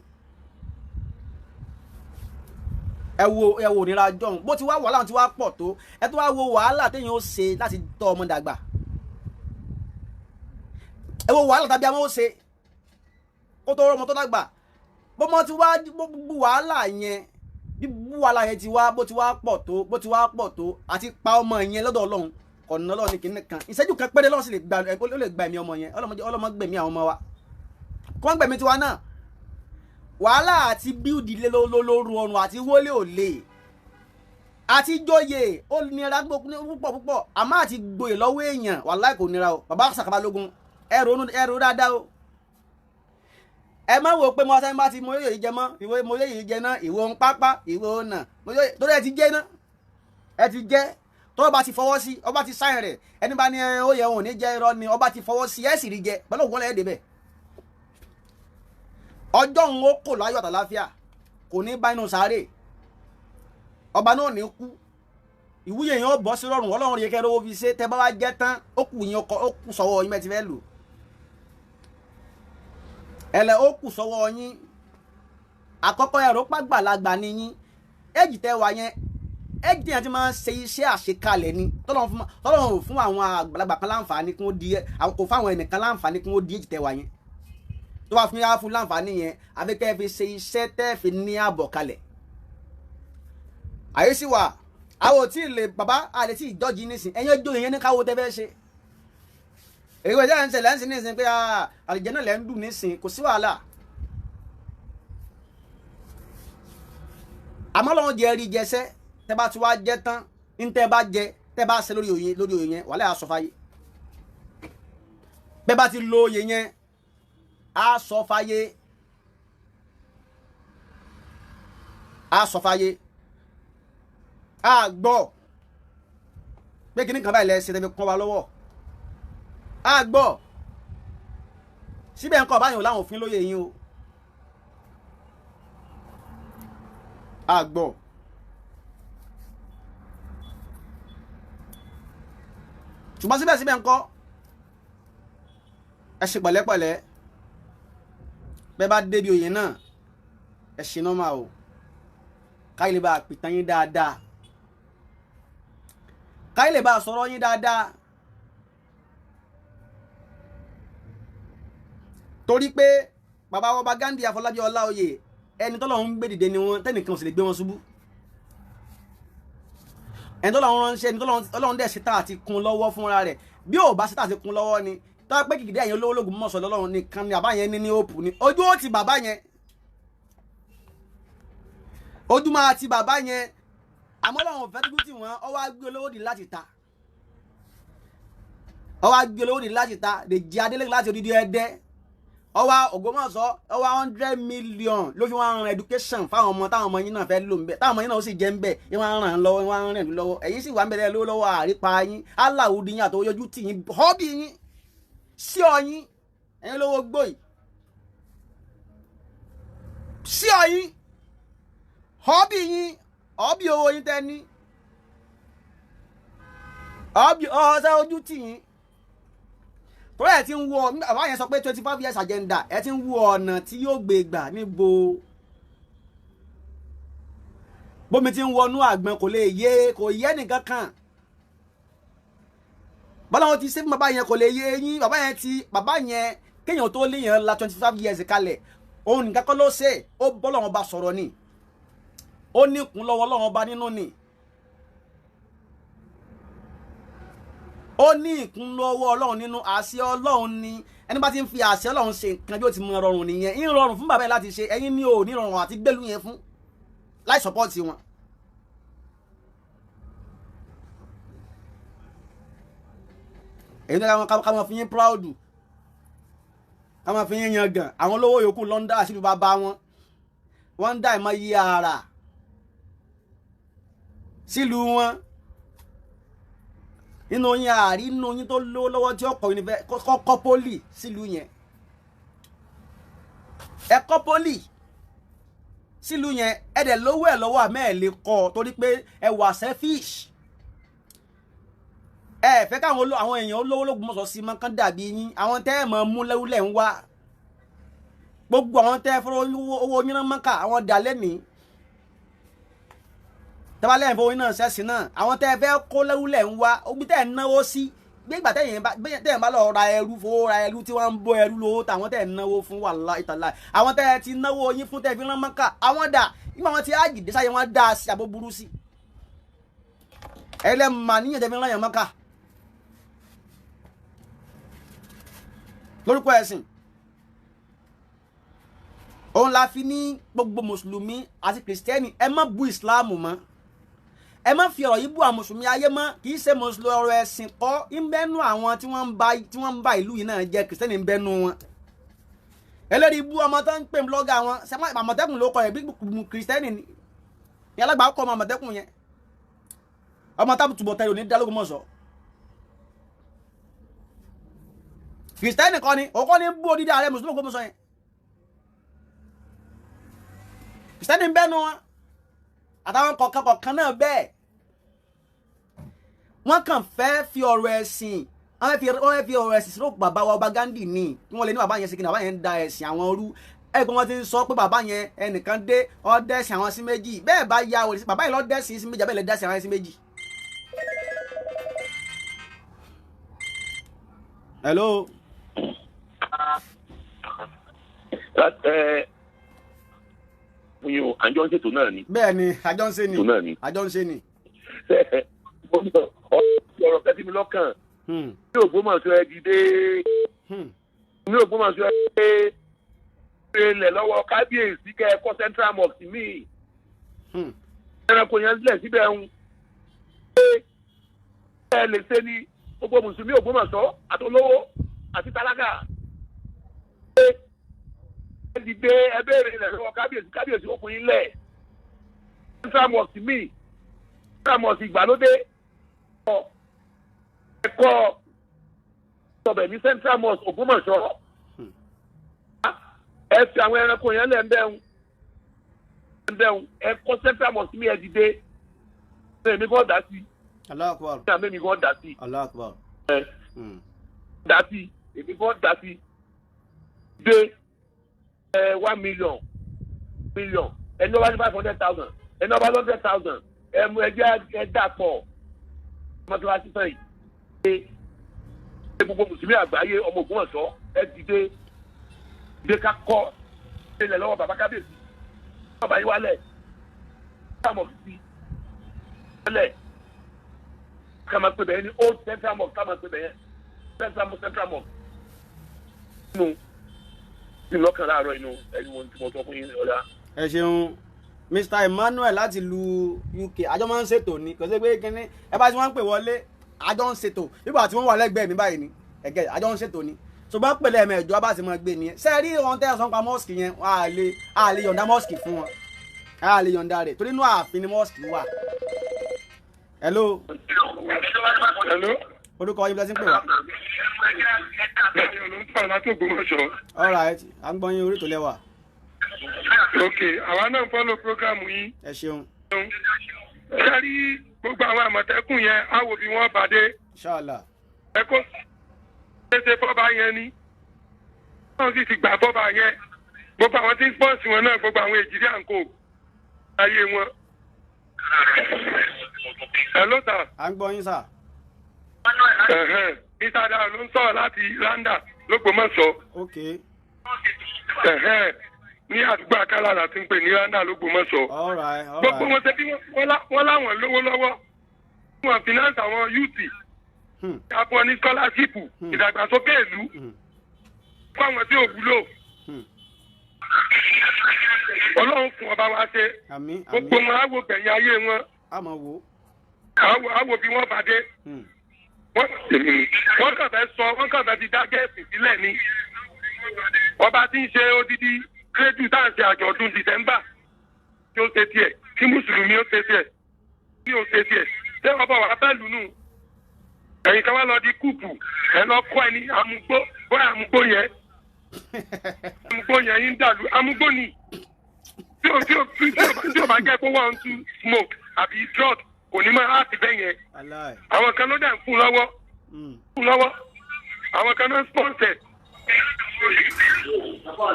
ẹ wo nira jọ̀hún bó ti wá wàhálà tí wá pọ̀ tó ẹ tó wá wo wàhálà téèyàn ó ṣe láti tọ́ ọmọ dàgbà ẹ wo wàhálà tàbí àwọn ó ṣe kó tó rọmọ tó dàgbà bó mọ ti wá gbogbo wàhálà yẹn bí wàhálà yẹn ti wá bó ti wá pọ̀ tó àti pa ọmọ yẹn lọ́dọ̀ Ọlọ́run ọ̀nà Ọlọ́run ní kìnnì kan ìṣẹ́jú kan péré lọ́sìn lè gba ẹ̀mí ọmọ yẹn ọlọ́mọ gbẹ̀mí àwọn ọmọ wa kó wọ́n gbẹ̀mí tiwa náà wàhálà àti bíúdì lé lóru ọrùn àti wọlé òlé àti jóyè ó nira púpọ̀ àmọ́ àti gboyè lọ́wọ́ èèyàn wàláì kò nira o bàbá Sàkábálógún ẹrù dáadáa o ẹ má wo pé mo ọsẹ bá ti mo yóò yìí jẹ mọ́ ìwé mo yóò yìí jẹ náà ìwé ohun pápá ìwé ohun náà torí ẹ ti jẹ náà ẹ ti jẹ tó bá ti fọwọ́ sí ọba ti sáyẹn rẹ̀ ẹni bá ní ó yẹ òun ní jẹ irọ́ ni ọba ti fọwọ́ sí ẹ sì rí jẹ pẹ̀lú ògùn ọlẹ́yẹ débẹ̀ ọjọ́ òun ó kò láyọ̀ àtàláfíà kò ní bá inú sáré ọba náà ní kú ìwúyè yẹn ó bọ́ sí rọrùn Ọlọ́run yẹ kẹ́rọ owó fi ṣe tẹ́ bá wá jẹ́ tán ó kù yín ó kù sọ́wọ́ yín mẹ́tí fẹ́ lò ẹ̀lẹ́ ó kù sọ́wọ́ yín àkọ́kọ́ ẹ̀rọ pàgbàlagbà ni yín èjì tẹ́ wà yẹn èjì tẹ́ yẹn ti máa ń ṣe iṣẹ́ àṣekalẹ̀ ni tọ́lọ́run fún àwọn àgbàlagbà kan láǹfààní kí wọ́n di kò fún àwọn ẹnìkan láǹfààní kí wọ́n di èjì tẹ́ wà yẹn tó bá fún láǹfààní yẹn àfi kẹ́ fi ṣe iṣẹ́ tẹ́ fi ní àbọ̀ kalẹ̀ àyè sì wà àwọn ò tí ì lè bàbá àlè tí ìjọ́jì nísìn ẹ̀yìn ojú ìyẹn ní káwọ́ tẹ́ fẹ́ ṣe èyí wọ́n jẹ́ ẹ̀ ń ṣẹlẹ̀ ń sìn nísìn pé àlìjẹ́ náà lẹ́ ń dùn nísìn kò sí wàhálà àmọ́ lọ́wọ́ jẹ́ rí jẹsẹ́ tẹ́ bá ti wá jẹ́ tán ní tẹ́ bá jẹ tẹ́ bá ṣe lórí òye yẹn wàhálà á sọ fáyé bẹ́ẹ̀ bá ti lo òye yẹn á sọ fáyé á gbọ́ pé kí ní kan báyìí lẹ́sẹ̀ tẹ́bi kọ́ wa lọ́wọ́ á gbọ́ síbẹ̀ nǹkan báyìí láwọn òfin lóye yín o á gbọ́ ṣùgbọ́n síbẹ̀ ńkọ́ ẹ ṣe pẹ̀lẹ́pẹ̀lẹ́ bẹ́ẹ̀ bá débi òye náà ẹ ṣe nọ́mà o káyìí lè bá pìtàn yín dáadáa káyìí lè bá sọ̀rọ̀ yín dáadáa torí pé bàbá Oba Ghandi Afọlábí Olaoye ẹni tọ́lọ́run ń gbé dìde ni wọn tẹ́nìkan sì lè gbé wọn ṣubú ẹni tọ́lọ́run ránṣẹ́ ẹni tọ́lọ́run dẹ̀ ṣetá àti kún lọ́wọ́ fúnra rẹ̀ bí ò bá ṣetá àti kún lọ́wọ́ ni tọ́ pé kìkìdí ẹ̀yìn olówó lóògùn mọ̀ọ́sọ̀ lọ́lọ́run nìkan ni àbá yẹn ní òpù ni ojú ó ti bàbá yẹn ojú máa ti bàbá yẹn àmọ́ lọ́wọ́n fẹ́ dúdú tí wọ́n ọwọ́ agbé olówó dì láti ta lè jẹ́ Adeleke láti odidi Ẹdẹ ọwọ́ Ògbómọ̀ṣọ́ ọwọ́ 100 million ló fi wọ́n ran education fáwọn ọmọ táwọn ọmọ yín náà fẹ́ lò ń bẹ̀ táwọn ọmọ yín náà ó sì jẹ́ ń bẹ̀ yín wọ́n ràn lọ́wọ́ wọ́n ràn lọ́wọ́ ẹ̀yin sì wà ń bẹ̀rẹ̀ lówó lọ́wọ́ àrípa yín aláwùdí yín àtọwọ́yọjú tì yín họ́bì yín sí ọyín ẹ̀yin lówó gbòì sí ọyín họ́bì yín họ́bì owó yín tẹ́ ní họ́bì ọ̀ọ́sẹ́ ojú tì yín torí ẹ ti ń wo àwọn yẹn sọ pé 25 years agenda ẹ ti ń wo ọ̀nà tí yóò gbé gbà níbo bómi ti ń wọnú àgbọn kò yé nìkan kan bọ́lá wọn ti ṣe fún bàbá yẹn kò lè yé yín bàbá yẹn kéèyàn tó léèyàn la 25 years kalẹ̀ òun nìkan kọ́ ló ṣe ó bọ́lá wọn bá sọ̀rọ̀ ni ó ní ìkún lọ́wọ́ Ọlọ́run ọba nínú ni ó ní ìkún lọ́wọ́ Ọlọ́run nínú àṣẹ Ọlọ́run ni ẹni bá ti ń fi àṣẹ Ọlọ́run ṣe nǹkan bí ó ti mọ rọrùn nìyẹn ń rọrùn fún bàbá yẹn láti ṣe ẹ̀yin ní ò ní rọrùn àti gbẹ́lú yẹn fún láì sọ́pọ́ọ̀tì wọn. èyí ní ká máa fi yín proud ká máa fi yín yan gan àwọn olówó yòókù London àṣírí bàbá wọn wọ́n ń dá ìmọ̀ yí ara sílùú wọn nínú yín àárí nínú yín tó lówó lọ́wọ́ tí ọkọ̀ kọ́ pólì sílùú yẹn ẹ̀kọ́ pólì sílùú yẹn ẹ̀dẹ̀ lówó ẹ̀ lọ́wọ́ àmẹ́ ẹ̀ lè kọ́ torí pé ẹ wà selfish ẹ fẹ́ káwọn àwọn èèyàn olówó l'Ógbómọ̀ṣọ́ sí máa kán dàbí yín àwọn tẹ́ ẹ̀ mọ̀ mú lẹ́wúlẹ̀ ń wá gbogbo àwọn tẹ́ ẹ fọ́rọ́ owó yín náà mọ́kà àwọn dàlẹ́ ní tẹ́bálẹ̀ ń fowó náà ṣẹ́sìn náà àwọn tẹ́ ẹ fẹ́ kó lẹ́wúlẹ̀ ń wá omi tẹ́ ẹ̀ náwó sí gbígbà tẹ́yìn bá lọ ra ẹrú fowó ra ẹrú tí wọ́n ń bọ́ ẹrú lówó táwọn tẹ́ ẹ̀ náwó fún wàláhì tàláhì àwọn tẹ́ ẹ ti náwó yín fún tẹ́ ẹ fi rán mọ́kà àwọn dà nígbà wọn ti ájì dé sáyé wọn dá sí àbó burú sí ẹlẹ́mà níyàn tẹ́ fi rán yàn mọ́kà lórúkọ ẹ̀sìn òun la fi ní gbogbo mùsùlùmí àti kìrìsìtẹ́nì ẹ má bu ìsìláàmù mọ́ ẹ má fi ọ̀rọ̀ yìí bú àwọn mùsùlùmí ayé mọ́ kì í ṣe mùsùlùmí ọ̀rọ̀ ẹ̀sìn kọ́ ń bẹ́nu àwọn tí wọ́n ń ba ìlú yìí náà jẹ́ kìrìsìtẹ́nì ń bẹ́nu wọn ẹlẹ́rìí bú ọmọ tó ń pè blọ́gà wọn sẹ́mọ́ àmọ̀tẹ́kùn ló kọ ẹ̀ bí kìrìsìtẹ́nì ni ìyá alágbà kọ́ ọmọ àmọ̀tẹ́kùn yẹn ọmọ tábùtùbọ̀ tẹ̀lé òní dálógúnmọ̀ṣọ́ kìrìsìtẹ́nì kọ́ ni òkọ́ ni bú odidi ààrẹ mùsùlùmí Ògbómọ̀ṣọ́ yẹn kìrìsìtẹ́nì ń bẹ́nu wọn àtàwọn kọ̀ọ̀kan náà bẹ́ẹ̀ wọ́n kàn fẹ́ fi ọ̀rọ̀ ẹ̀sìn wọ́n fẹ́ fi ọ̀rọ̀ ẹ̀sìn sínú bàbá wa Oba Ghandi ní kí wọ́n lè ní bàbá yẹn sí kí ni bàbá yẹn ń da ẹ̀sìn àwọn orú ẹ̀gbọ́n wọn ti ń sọ pé bàbá yẹn ẹnìkan dé ó dẹ́sìn àwọn sí méjì bẹ́ẹ̀ bá ya òrìṣì bàbá yẹn lọ dẹ́sìn sí méjì abẹ́lẹ̀ dẹ́sìn àwọn sí méjì. hello. Yo, àjọ ń ṣètò náà ni. Bẹ́ẹ̀ ni àjọ ń ṣe ni. Ètò náà ni. Àjọ ń ṣe ni. Ọ̀rọ̀ kẹ́tí mi lọ́kàn. Ní Ògbómọ̀ṣọ́ ẹ dìde. Ní Ògbómọ̀ṣọ́ ẹ ilẹ̀ lọ́wọ́ kábíyèsí kẹ́ ẹ kọ́ central mosque mi. Ẹranko yẹn sílẹ̀ síbẹ̀ ń. Ẹ lè ṣe ni gbogbo mùsùlùmí Ògbómọ̀ṣọ́ àtolówó àti tálákà. Ẹ dìde ẹ béèrè ilẹ̀ lọ́wọ́ kábíyèsí ó fún yín lẹ̀. Central mosque mi. Central mosque ìgbàlódé. Ẹ̀kọ́ ọbẹ̀ ní central mosque Ògbómọ̀ṣọ́. Ẹ fi àwọn ẹranko yẹn lẹ̀ ń bẹ̀rù. Ẹ̀kọ́ central mosque mi ẹ dìde. Èmi kò dá sí. Allahu Akbar. Èmi kò dá sí. Allahu Akbar. Dá sí. Èmi kò dá sí. Dé 1 million. Ẹni ọba ní 500,000. Ẹni ọba 100,000. Ẹmu ẹjẹ dà pọ̀. Mọ́tíláṣí sẹ́yìn. Ṣé gbogbo mùsùlùmí àgbáyé ọmọ Ògbómọ̀ṣọ́ ẹ dìde ká kọ́ ilẹ̀ lọ́wọ́ bàbá kábíyèsí. Bàbá yín wálẹ̀. Káàmọ̀ sí wálẹ̀. Ká máa pè bẹ́ẹ̀ ní old central mosque ká máa pè bẹ́ẹ̀ central mosque. Nínú ìlọ́kàn láàárọ̀ inú ẹni wọn tí mo sọ fún yín ọ̀la. Ẹ ṣeun Mr. Emmanuel láti lu UK àjọ máa ń ṣètò ni kò sí pé kínní ẹ bá tí wọ́n ń pè wọlé àjọ ń ṣètò nígbà tí wọ́n wà lẹ́gbẹ̀ẹ́ mi báyìí ni ẹ̀gẹ́ àjọ ń ṣètò ni ṣùgbọ́n pèlè ẹ̀mẹ̀jọ bá ti máa gbé nìyẹn ṣe rí wọn tẹ́ ẹ̀sán pa mọ́ọ̀sì yẹn a lè yọ̀ǹda mọ́ọ̀sì fún wọn a lè yọ̀ǹda rẹ̀ torí inú ààfin ni mọ́ọ̀sì wà. Hello. Orúkọ yín bí lẹ́sìn pè wá. All right à ń gbọ́ yín orí tó lẹ́wà. Ok, àwa náà fọ́lọ̀ prógámù yín. Ẹ ṣeun. Ṣé rí gbogbo àwọn àmọ̀tẹ́kùn yẹn á wò bí wọ́n bá dé. Inshallah. Ẹ kó ṣe fọ́ba yẹn ni. Wọ́n sì ti gbà fọ́ba yẹn. Gbogbo àwọn tí ń pọ́ǹsì wọn náà gbogbo àwọn èjìrí àǹkó ayé wọn. Hello sir. À ń gbọ́ yín sà. Mr. Dao ló ń sọ̀rọ̀ láti Landa l'Ógbómọ̀ṣọ́. Ok. ní àdúgbò Akálàlà tí ń pè ní Randa l'Ógbómọ̀ṣọ́. all right. Gbogbo wọn ṣe bí wọ́n láwọn lówó lọ́wọ́. Wọ́n finance àwọn yúùtì. Àpọ̀ ní scholarship ìdàgbàsókè ìlú. Fún àwọn tí ò wúlò. Ọlọ́run fún ọba wa ṣe. Gbogbo wọn á wo gbẹ̀yìn ayé wọn. Á wo bí wọ́n bá dé. Wọ́n kàn fẹ́ sọ, wọ́n kàn fẹ́ fi dá gẹ̀ẹ́sì sílẹ̀ ni. Ọba tí ń ṣe odidi rédíò tá à ń ṣe àjọ̀dún December tí ó ṣe tiẹ̀, kí Mùsùlùmí ó ṣe tiẹ̀, tí ó ṣe tiẹ̀. Ṣé ọba wà bẹ́ẹ̀ lùnú? Ẹ̀yin kan wá lọ di kúùpù, ẹ lọ kọ́ ẹni amúgbó, bóyá amúgbó yẹn. Amúgbó yẹn yín dàlú, amúgbó ni. Tí o bá jẹ́ kó wọ́n ń tú smoke àbí drug, kò ní máa láti bẹ́ yẹn. Àwọn kan ló dẹ̀ ń fún lọ́wọ́. Àwọn kan náà sponsor.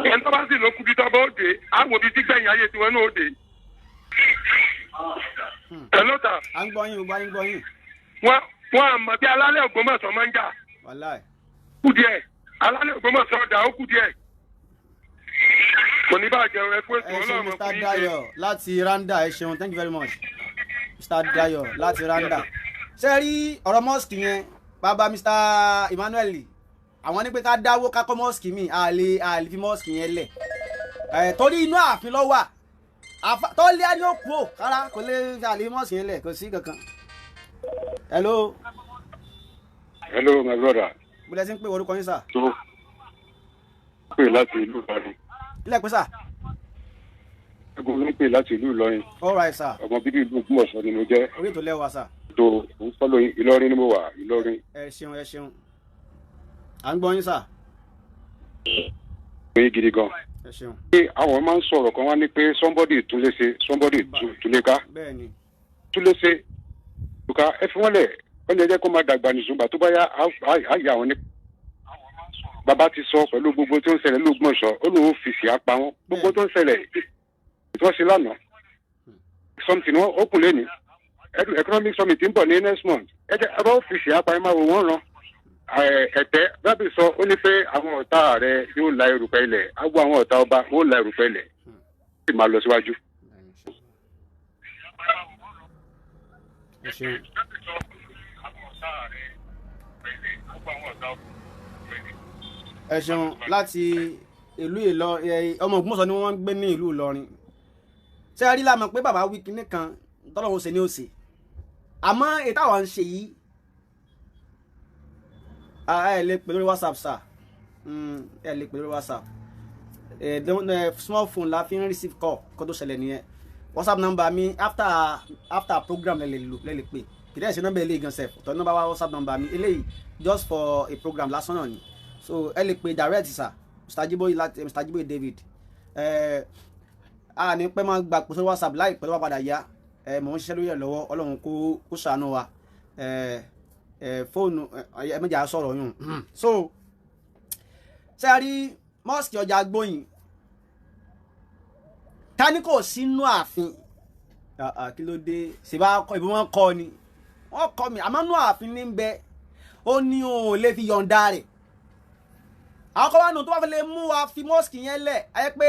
Ẹni tó bá sì ló kú bí tọ́bọ̀ òde, àwọn òbí tí gbẹ̀yìn ayé tiwọn náà òde. Hello ta. À ń gbọ́ yín. Wọ́n á mọ̀ bí alálẹ̀ Ògbómọ̀ṣọ́ máa ń jà. Kú díẹ̀. Alálẹ̀ Ògbómọ̀ṣọ́ ọ̀dà ó kú díẹ̀. Kò ní bàjẹ́ ẹ pé ètò Ọlọ́run Mr. Dayo láti Randa, ẹ ṣeun, thank you very much. Mr. Dayo láti Randa. Ṣé rí ọ̀rọ̀ mosque yẹn, bàbá Mr. Emmanuel, àwọn ní pé ká dáwó ká kọ́ mosque mi, a lè fi mosque yẹn lẹ̀. Torí inú ààfin ló wà. Tó lé á ní òkú ò, kára kò lè fi mosque yẹn lẹ̀, kò sí kankan. Hello, my brother. Mo lẹ sí ń pè orúkọ yín sà. Tó pè láti ìlú Ìlọrin. Ilé pé sà. Ẹ̀gbọ́n mi pè láti ìlú Ìlọrin. All right sà. Ọmọ bíbí ìlú Ògbómọ̀ṣọ́ ni mo jẹ́. Orí ètò lẹ́wà sà. Tó ń fọ́lọ́ Ìlọrin ni mo wà, Ìlọrin. Ẹ ṣeun. À ń gbọ́ yín sà. Pé gidi gan. Ẹ ṣeun. Ṣé àwọn máa ń sọ̀rọ̀ kan wá ní pé somebody tún lè ṣe, somebody tún lè ká. Bẹ́ẹ̀ni. Tún lè ṣe. Tùkà ẹ fi wọ́n lẹ̀, ó lè jẹ́ kó máa dàgbà nìṣùgbà tó bá yá àyà wọn ní. Bàbá ti sọ pẹ̀lú gbogbo tó ń ṣẹlẹ̀ l'Ógbómọ̀ṣọ́, ó lóun fìsì apá wọn. Gbogbo tó ń ṣẹlẹ̀ tí wọ́n ṣe lánàá. Something wọn ó kùn lé ní. Economic summit ń bọ̀ ní next month. Ẹ jẹ́ ẹ bá ó fìsì apá ẹ máa wò wọ́n ràn. Ẹ̀tẹ́ Bábí sọ ó ní pé àwọn ọ̀tá rẹ̀ yóò la erùpẹ̀ ilẹ̀. Àgbo àwọn ọ̀tá ọba wọ́n la erùpẹ̀ ilẹ̀. Ó sì máa lọ síwájú. Ẹ ṣeun láti ìlú Ìlọrin, ọmọ Ògbómọ̀ṣọ́ ni wọ́n ń gbé ní ìlú Ìlọrin. Ṣé ẹ rí lámọ̀ pé bàbá wí kinní kan tọ́lọ́run ṣe ní òsè, àmọ́ ètò àwọn ń ṣe yìí ẹ lè pè lórí WhatsApp sà, ẹ lè pè lórí WhatsApp, small phone la fi ń receive call kó tó ṣẹlẹ̀ nìyẹn. WhatsApp number mi after program lẹ lè pè, kì í dẹ́ ṣe nọ́mbà eléyìí gan sef, tọ́ nọ́mbà wa WhatsApp number mi eléyìí just for a program lásán náà ni. So ẹ lè pè direct sir, Mr. Jiboye David. A ní pẹ́ máa gba pèsè WhatsApp láìpẹ́ lọ́wọ́ padà yá, mò ń ṣiṣẹ́ lórí ẹ̀ lọ́wọ́, Ọlọ́run kó ṣàánú wa. Fóònù ẹ̀mẹ́jà sọ̀rọ̀ yùn. So ṣe rí mosque ọjà Gbóyìn, ta ni kò sínú ààfin, kí ló dé ṣe bá kọ ìbí wọn kọ ni wọn kọ mi, àmọ́ nú ààfin ní bẹ ó ní o lè fi yọ̀ǹda rẹ̀. Àwọn kan wá nù tó wá fi lè mú wa fi mosque yẹn lẹ̀, ayé pé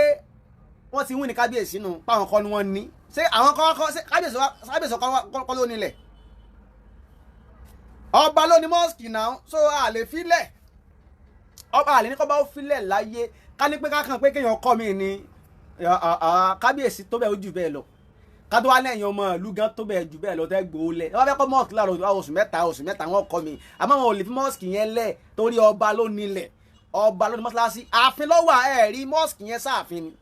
wọ́n ti wí ní kábíyèsí nù páwọn kọ́ ni wọ́n ní. Ṣé àwọn kọ́ ṣe kábíyèsí kọ́ ló nílẹ̀? Ọba ló ní mosque náà, so a lè filẹ̀. Ọba àlè ní kọ́ bá ó filẹ̀ láyé, ká ní pé kákan pé kéèyàn kọ́ mi ni kábíyèsí tó bẹ́ẹ̀ ó jù bẹ́ẹ̀ lọ. Ká tó wá lẹ́yìn ọmọ ìlú gan tó bẹ́ẹ̀ jù bẹ́ẹ̀ lọ tẹ́ gbòó lẹ̀. Wọ́n fẹ́ kọ́ mosque láàárọ̀ oṣù mẹ́ta wọ́n kọ́ mi. Àmọ́ wọn ò lè fi mosque yẹn lẹ̀ torí ọba ló nílẹ̀. Ọba ló ní mọ́sálásí. Ààfin ló wà rí mosque yẹn sáàfin ni.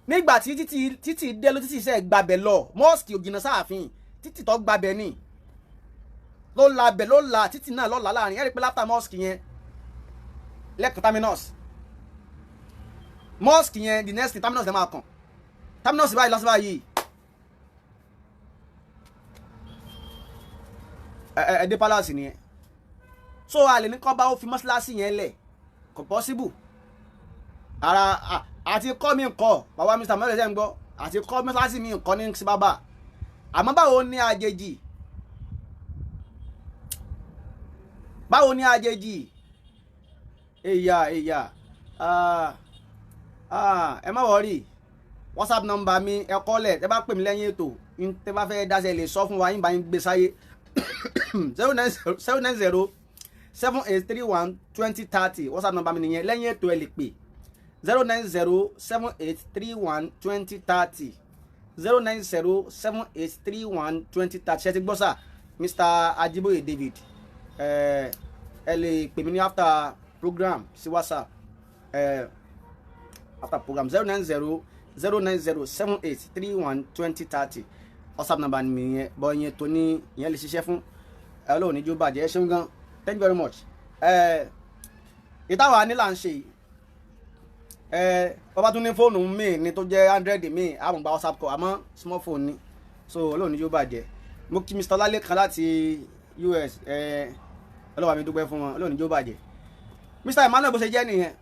Nígbà tí títì dé ló títì iṣẹ́ gbabẹ̀ lọ, mosque ò jìnnà sáàfin, títì tó gbabẹ̀ ni. Ló la títì náà lọ́la láàrin, ẹ̀rí pé láfta mosque yẹn lẹ́kọ̀ọ́ terminus. Mosque yẹn the next terminus lè máa kàn. Terminus báyìí lọ́sí báyìí. Ẹ̀dẹ́ palace nìyẹn. So a lè ní kọ́ bá ó fi mọ́sálásí yẹn lẹ̀, kò possible. Àti kọ́ mi ńkọ́, bàbá Mr. Mẹ́lẹ̀ ṣe ń gbọ́, àti kọ́ mọ́sálásí mi ńkọ́ ní sí bàbá. Àmọ́ báwo ni àjèjì? Báwo ni àjèjì? Èyà. ẹ má wọrí WhatsApp number mi ẹ kọ́lẹ̀ tẹ́ bá pè mí lẹ́yìn ètò tẹ́ bá fẹ́ dáṣẹ́ lè sọ fún wa yín bá yín gbé sáyé 09078312030 WhatsApp number mi nìyẹn lẹ́yìn ètò ẹ lè pè 09078312030 09078312030 ṣe ti gbọ́ sà Mr. Ajiboye David ẹ lè pè mí ní after program sí WhatsApp after program 09078312030 WhatsApp number mi yẹn bọ́ yẹn tó ní ìyẹn lè ṣiṣẹ́ fún Ọlọ́run ní jó bàjẹ́ ẹ ṣeun gan thank you very much ìtawà ní là ń ṣe ọba tún ní fóònù mi ní tó jẹ́ 100 mi àwọn gba WhatsApp call àmọ́ small phone ni so Ọlọ́run ní jó bàjẹ́ mo kí Mr. Ọlálékan láti US Ọlọ́run mi dúpẹ́ fún wọn Ọlọ́run ní jó bàjẹ́ Mr. Emmanuel bó ṣe jẹ́ nìyẹn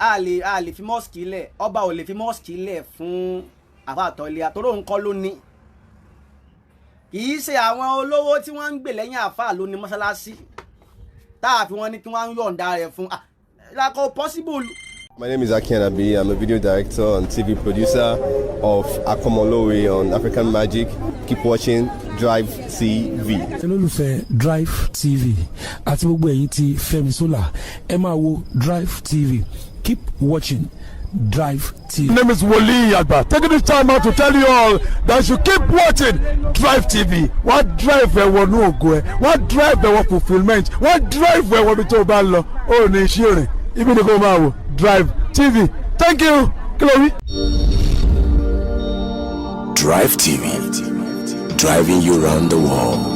a lè fi mosque lẹ̀ ọba ò lè fi mosque lẹ̀ fún àfàtọ́lé àtọ́rọ̀ nǹkan ló ní kìí ṣe àwọn olówó tí wọ́n ń gbè lẹ́yìn àfà ló ní mọ́sálásí táà fi wọ́n ní kí wọ́n ń yọ̀ǹda rẹ̀ fún lákò possible. My name is Akianabi. I'm a video director and TV producer of Olaoye on African Magic. Keep watching Drive TV. olólùfẹ́ Drive TV àti gbogbo ẹ̀yin tí Fẹ́mi Sola ẹ máa wo Drive TV. Keep watching Drive TV. My name is Wole Agba. Taking this time out to tell you all that you keep watching Drive TV. What drive ẹ̀wọ̀ ní ògo ẹ̀? What drive ẹ̀wọ̀ fulfilment? What drive ẹ̀wọ̀ bí tó o bá lọ? Ó ní iṣẹ́ rìn. Ibi ni kò máa wò Drive TV. Thank you. Chloe. Drive TV. Driving you around the world.